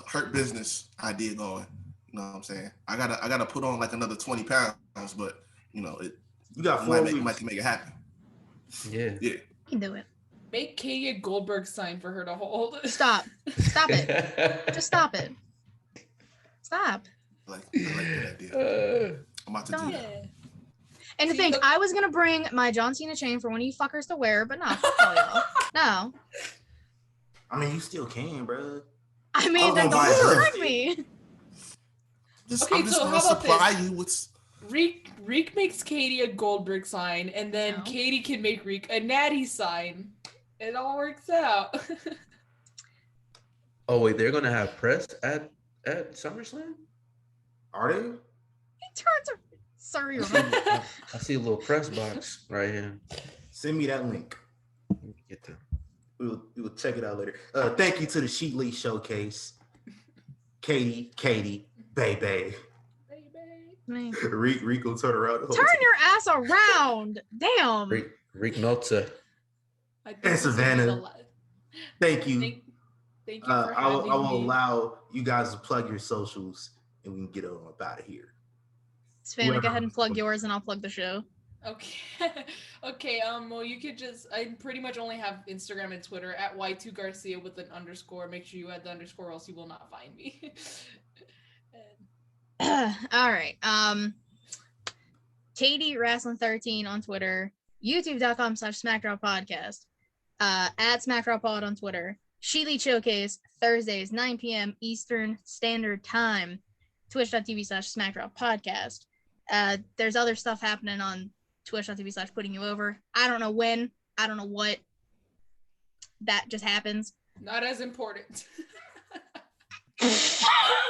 hurt business idea going. You know what I'm saying? I gotta put on like another 20 pounds, but you know it You got 4 weeks. might make it happen. Yeah. Yeah. You can do it. Make Katie a Goldberg sign for her to hold. Stop. Stop it. Just stop it. Stop. I like that idea. I'm about to do Don't. that. And to See, think, look- I was gonna bring my John Cena chain for one of you fuckers to wear, but no, fuck all y'all. No. I mean, you still can, bro. I I mean, was that gonna buy doesn't her. hurt me. I'm just Okay, gonna so how about supply you with Reek makes Katie a Goldberg sign, and then No. Katie can make Reek a Natty sign. It all works out. Oh wait, they're gonna have press at SummerSlam? Are they? He turns her. Sorry, I see a little press box right here. Send me that link. Let me get that. We will check it out later. Thank you to the Shelite Showcase. Katie, baby. Reek will turn around. Turn your ass around. Damn. Reek Meltzer. And Savannah. Thank you. Thank you for I will having me. allow you guys to plug your socials and we can get on up out of here. Savannah, go ahead and plug yours and I'll plug the show. Okay. Okay. Well, you could I pretty much only have Instagram and Twitter at Y2Garcia with an underscore. Make sure you add the underscore, or else you will not find me. All right. Katie Wrestling 13 on Twitter, youtube.com/SmackDraw Podcast, at SmackDraw Pod on Twitter, Shelite Showcase Thursdays 9 p.m. Eastern Standard Time, twitch.tv/SmackDraw Podcast. There's other stuff happening on twitch.tv/Putting You Over. I don't know when. I don't know what. That just happens. Not as important. I'm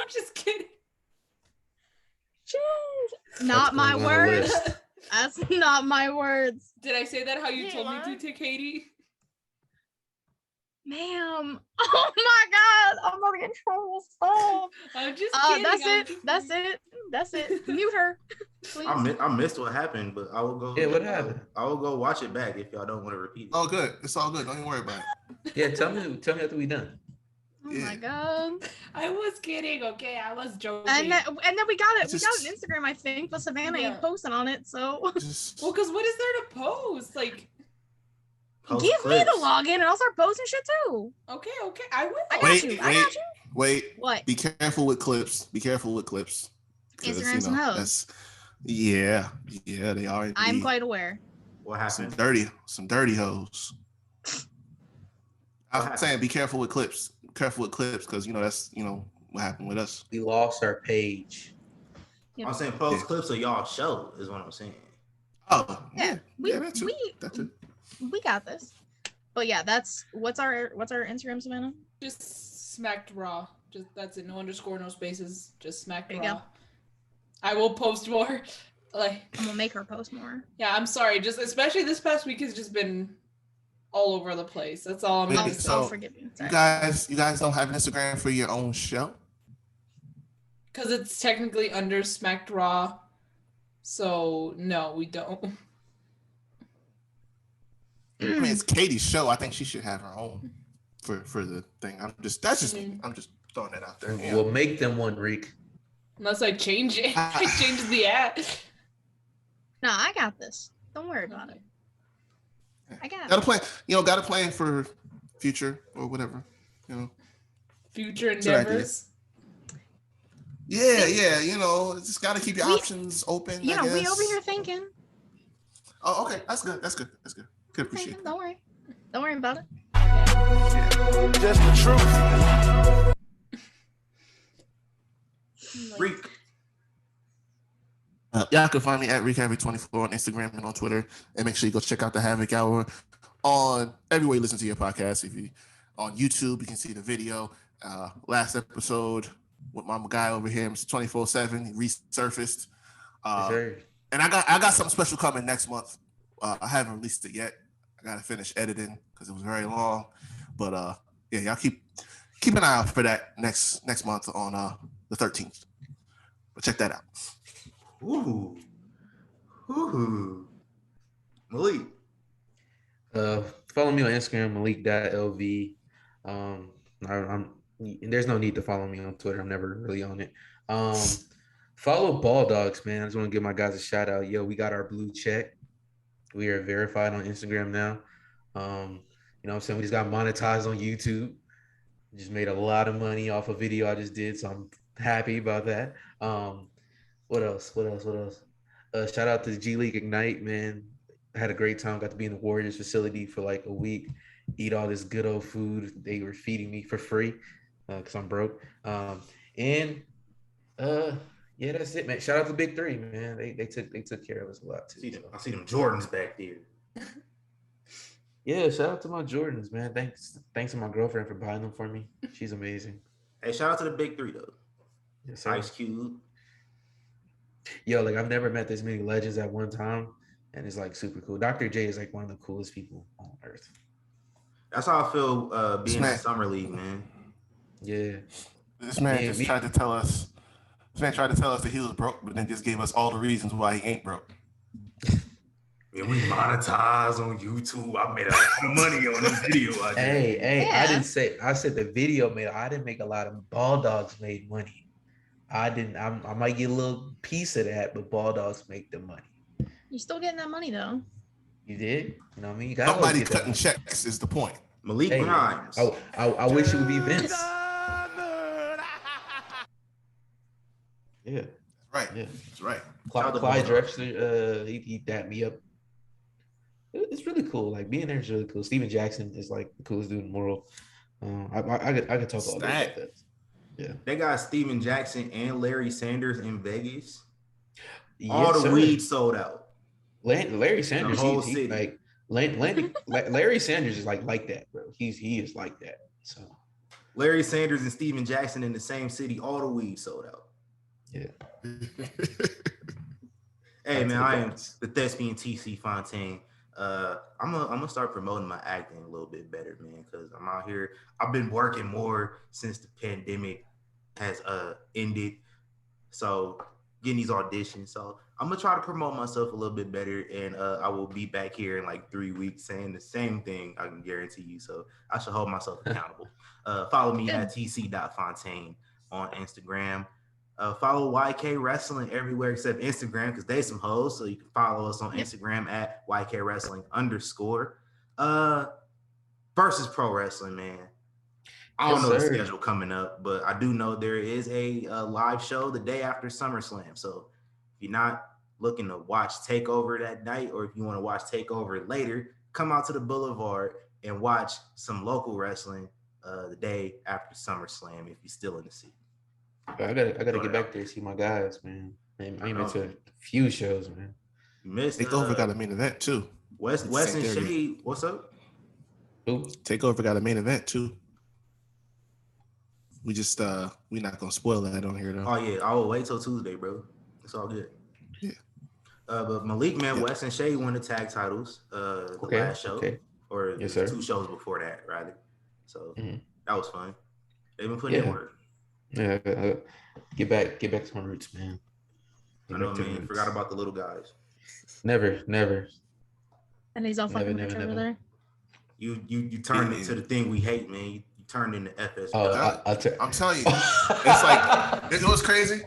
just kidding. Not my words. That's not my words. Did I say that how you told me to Katie? Ma'am. Oh my God. I'm gonna get in trouble. Stop. I'm just kidding. That's it. Mute her. Please. I missed what happened, but I will go. Yeah, what happened? I will go watch it back if y'all don't want to repeat it. Oh, good. It's all good. Don't even worry about it. Yeah, tell me after we done. Oh my God. I was kidding, okay? I was joking. And then we got it. We Just- got an Instagram, I think, but Savannah ain't posting on it, so Just Well, because what is there to post? Like, Post give me clips. the login and I'll start posting shit too. okay, I will. I got you. I got you. wait. What? Be careful with clips. Be careful with clips. 'Cause, Instagram some hoes. that's- Yeah, they are. I'm indeed. quite aware. What some happened? dirty hoes. I'm saying be careful with clips. Careful with clips, because that's what happened with us. We lost our page. Yep. I'm saying post clips of y'all show is what I'm saying. Oh, Yeah, that's it. we got this. But yeah, what's our Instagram, Savannah? Just smacked raw. Just that's it. No underscore, no spaces. Just smacked There you raw. go. I will post more. Like, I'm gonna make her post more. yeah, I'm sorry. Just especially this past week has just been all over the place. That's all I'm Wait, gonna I'll, say. so I'll forgive you. Sorry. You guys don't have an Instagram for your own show? Because it's technically under Smacked Raw. So no, we don't. I mean, it's Katie's show. I think she should have her own for the thing. I'm just throwing that out there. We'll make them one, Reek. Unless I change it. I change the app. No, I got this. Don't worry about it. I got Gotta it. plan. Gotta plan for future or whatever. Future That's a good idea. endeavors. Yeah. Just gotta keep your options open. I We guess. over here thinking. Oh, okay. That's good. Could appreciate Thinking. that. Don't worry about it. Just the truth. Reek. Y'all can find me at ReekHavoc24 on Instagram and on Twitter. And make sure you go check out the Havoc Hour on everywhere you listen to your podcast. If you on YouTube, you can see the video. Last episode with my guy over here, Mr. 24/7, he resurfaced. Sure. And I got something special coming next month. I haven't released it yet. I gotta finish editing because it was very long. But yeah, y'all keep an eye out for that next month on the 13th. But check that out. Ooh. Malik. Follow me on Instagram, Malik.lv. There's no need to follow me on Twitter. I'm never really on it. Follow Ball Dogs, man. I just want to give my guys a shout out. Yo, we got our blue check. We are verified on Instagram now. You know what I'm saying? We just got monetized on YouTube. Just made a lot of money off a video I just did, so I'm happy about that. What else? Shout out to G League Ignite, man. I had a great time. Got to be in the Warriors facility for like a week. Eat all this good old food they were feeding me for free because I'm broke. Yeah, that's it, man. Shout out to Big Three, man. They took care of us a lot too. I see them Jordans back there. Yeah, shout out to my Jordans, man. Thanks to my girlfriend for buying them for me. She's amazing. Hey, shout out to the Big Three though. Yes, sir. Ice Cube. Yo, like I've never met this many legends at one time, and it's like super cool. Dr. J is like one of the coolest people on earth. That's how I feel being in Summer League, man. Yeah. This man tried to tell us. This man tried to tell us that he was broke, but then just gave us all the reasons why he ain't broke. Yeah, we monetize on YouTube. I made a lot of money on this video. Hey, yeah. I said the video made. I didn't make a lot of Ball Dogs made money. I might get a little piece of that, but Ball Dogs make the money. You still getting that money though. You did? You know what I mean? Somebody cutting checks is the point. Malik Grimes. I wish it would be Vince. Yeah. Right. Yeah. That's right. Clyde Drexler, he dapped me up. It's really cool. Like being there is really cool. Steven Jackson is like the coolest dude in the world. I could talk all day about that. Yeah. They got Steven Jackson and Larry Sanders in Vegas. Yes, all the weed sold out. Larry Sanders, he like Larry Sanders is like that, bro. He is like that. So Larry Sanders and Steven Jackson in the same city, all the weed sold out. Yeah. Hey man, I am the thespian TC Fontaine. I'm gonna start promoting my acting a little bit better, man, because I'm out here. I've been working more since the pandemic has ended, so getting these auditions. So I'm gonna try to promote myself a little bit better, and I will be back here in like 3 weeks saying the same thing. I can guarantee you. So I should hold myself accountable. Follow me at tc.fontaine on Instagram. Follow YK Wrestling everywhere except Instagram because they some hoes. So you can follow us on Instagram at YK Wrestling _. Versus Pro Wrestling, man. I don't know the schedule coming up, but I do know there is a live show the day after SummerSlam. So if you're not looking to watch TakeOver that night, or if you want to watch TakeOver later, come out to the Boulevard and watch some local wrestling the day after SummerSlam if you're still in the city. I gotta get back there and see my guys, man. I ain't been to a few shows, man. You missed. Takeover got a main event too. Wes and Shade, what's up? Who? Takeover got a main event too. We just we not gonna spoil that on here though. Oh yeah, I will wait till Tuesday, bro. It's all good. Yeah. But Malik, man, Wes and Shade won the tag titles the last show, or yes, 2 shows before that, rather. So that was fun. They've been putting in work. Yeah, get back to my roots, man. I know, man. Forgot about the little guys. Never. And he's all fucking rich over there. You turned into the thing we hate, man. You turned into FS. I'm telling you, it's like, you know what's crazy?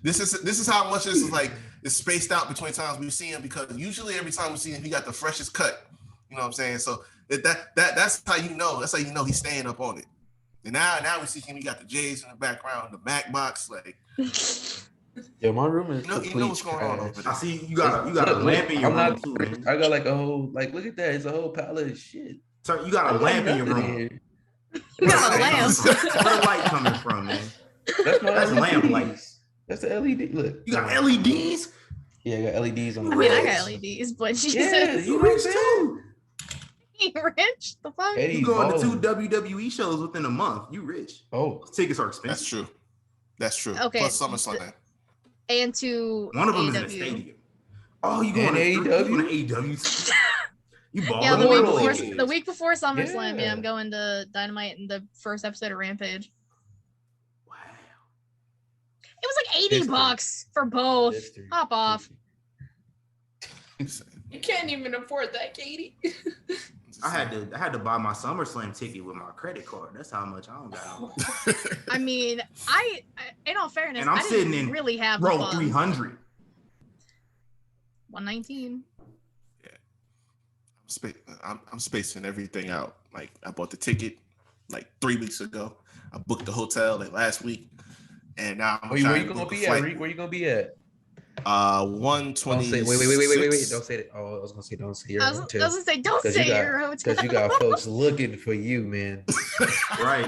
This is how much this is like. It's spaced out between times we see him, because usually every time we see him, he got the freshest cut. You know what I'm saying? So that's how you know. That's how you know he's staying up on it. And now we see him. He got the J's in the background, the Mac box, like. Yo, my room is you know what's going on over there. I see you got a lamp in your room too, man. I got like a whole look at that. It's a whole pallet of shit. So you got a lamp in your room. You got a lamp. Where the light coming from, man? That's lamp lights. That's the LED. Look, you got LEDs. Yeah, I got LEDs on the. I mean, I got LEDs, but Jesus. You rich too. You rich? The fuck? You going to 2 WWE shows within a month. You rich. Oh, tickets are expensive. That's true. Okay. Plus SummerSlam. And to one of them AEW. is in the stadium. Oh, you going to AEW? You balling. Yeah, the week before SummerSlam. Yeah, I'm going to Dynamite and the first episode of Rampage. Wow. It was like $80 for both. Hop off. You can't even afford that, Katie. I had to buy my SummerSlam ticket with my credit card. That's how much I don't got. I mean, I in all fairness, and I'm sitting in really have row 300. 119. Yeah, I'm spacing everything out. Like I bought the ticket like 3 weeks ago. I booked the hotel like last week, and now I'm where you gonna be at? Where you gonna be at? 120. Wait! Don't say it. Oh, I was gonna say don't say your hotel. I was gonna say don't say your hotel because you got folks looking for you, man. Right.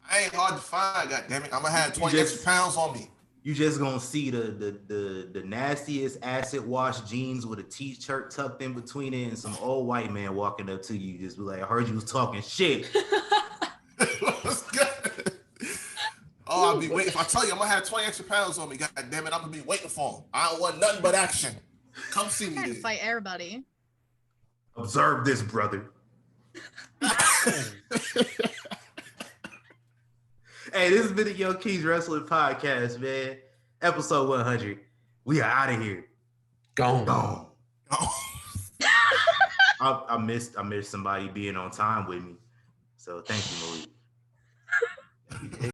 I ain't hard to find. God damn it, I'm gonna have 20 extra pounds on me. You just gonna see the nastiest acid wash jeans with a t-shirt tucked in between it and some old white man walking up to you, just be like, I heard you was talking shit. Oh, I'll be waiting. If I tell you I'm gonna have 20 extra pounds on me, god damn it, I'm gonna be waiting for him. I don't want nothing but action. Come see me. Trying to fight everybody. Observe this, brother. Hey, this has been the Young Kings Wrestling Podcast, man. Episode 100. We are out of here. Gone. I missed somebody being on time with me. So thank you, Malik.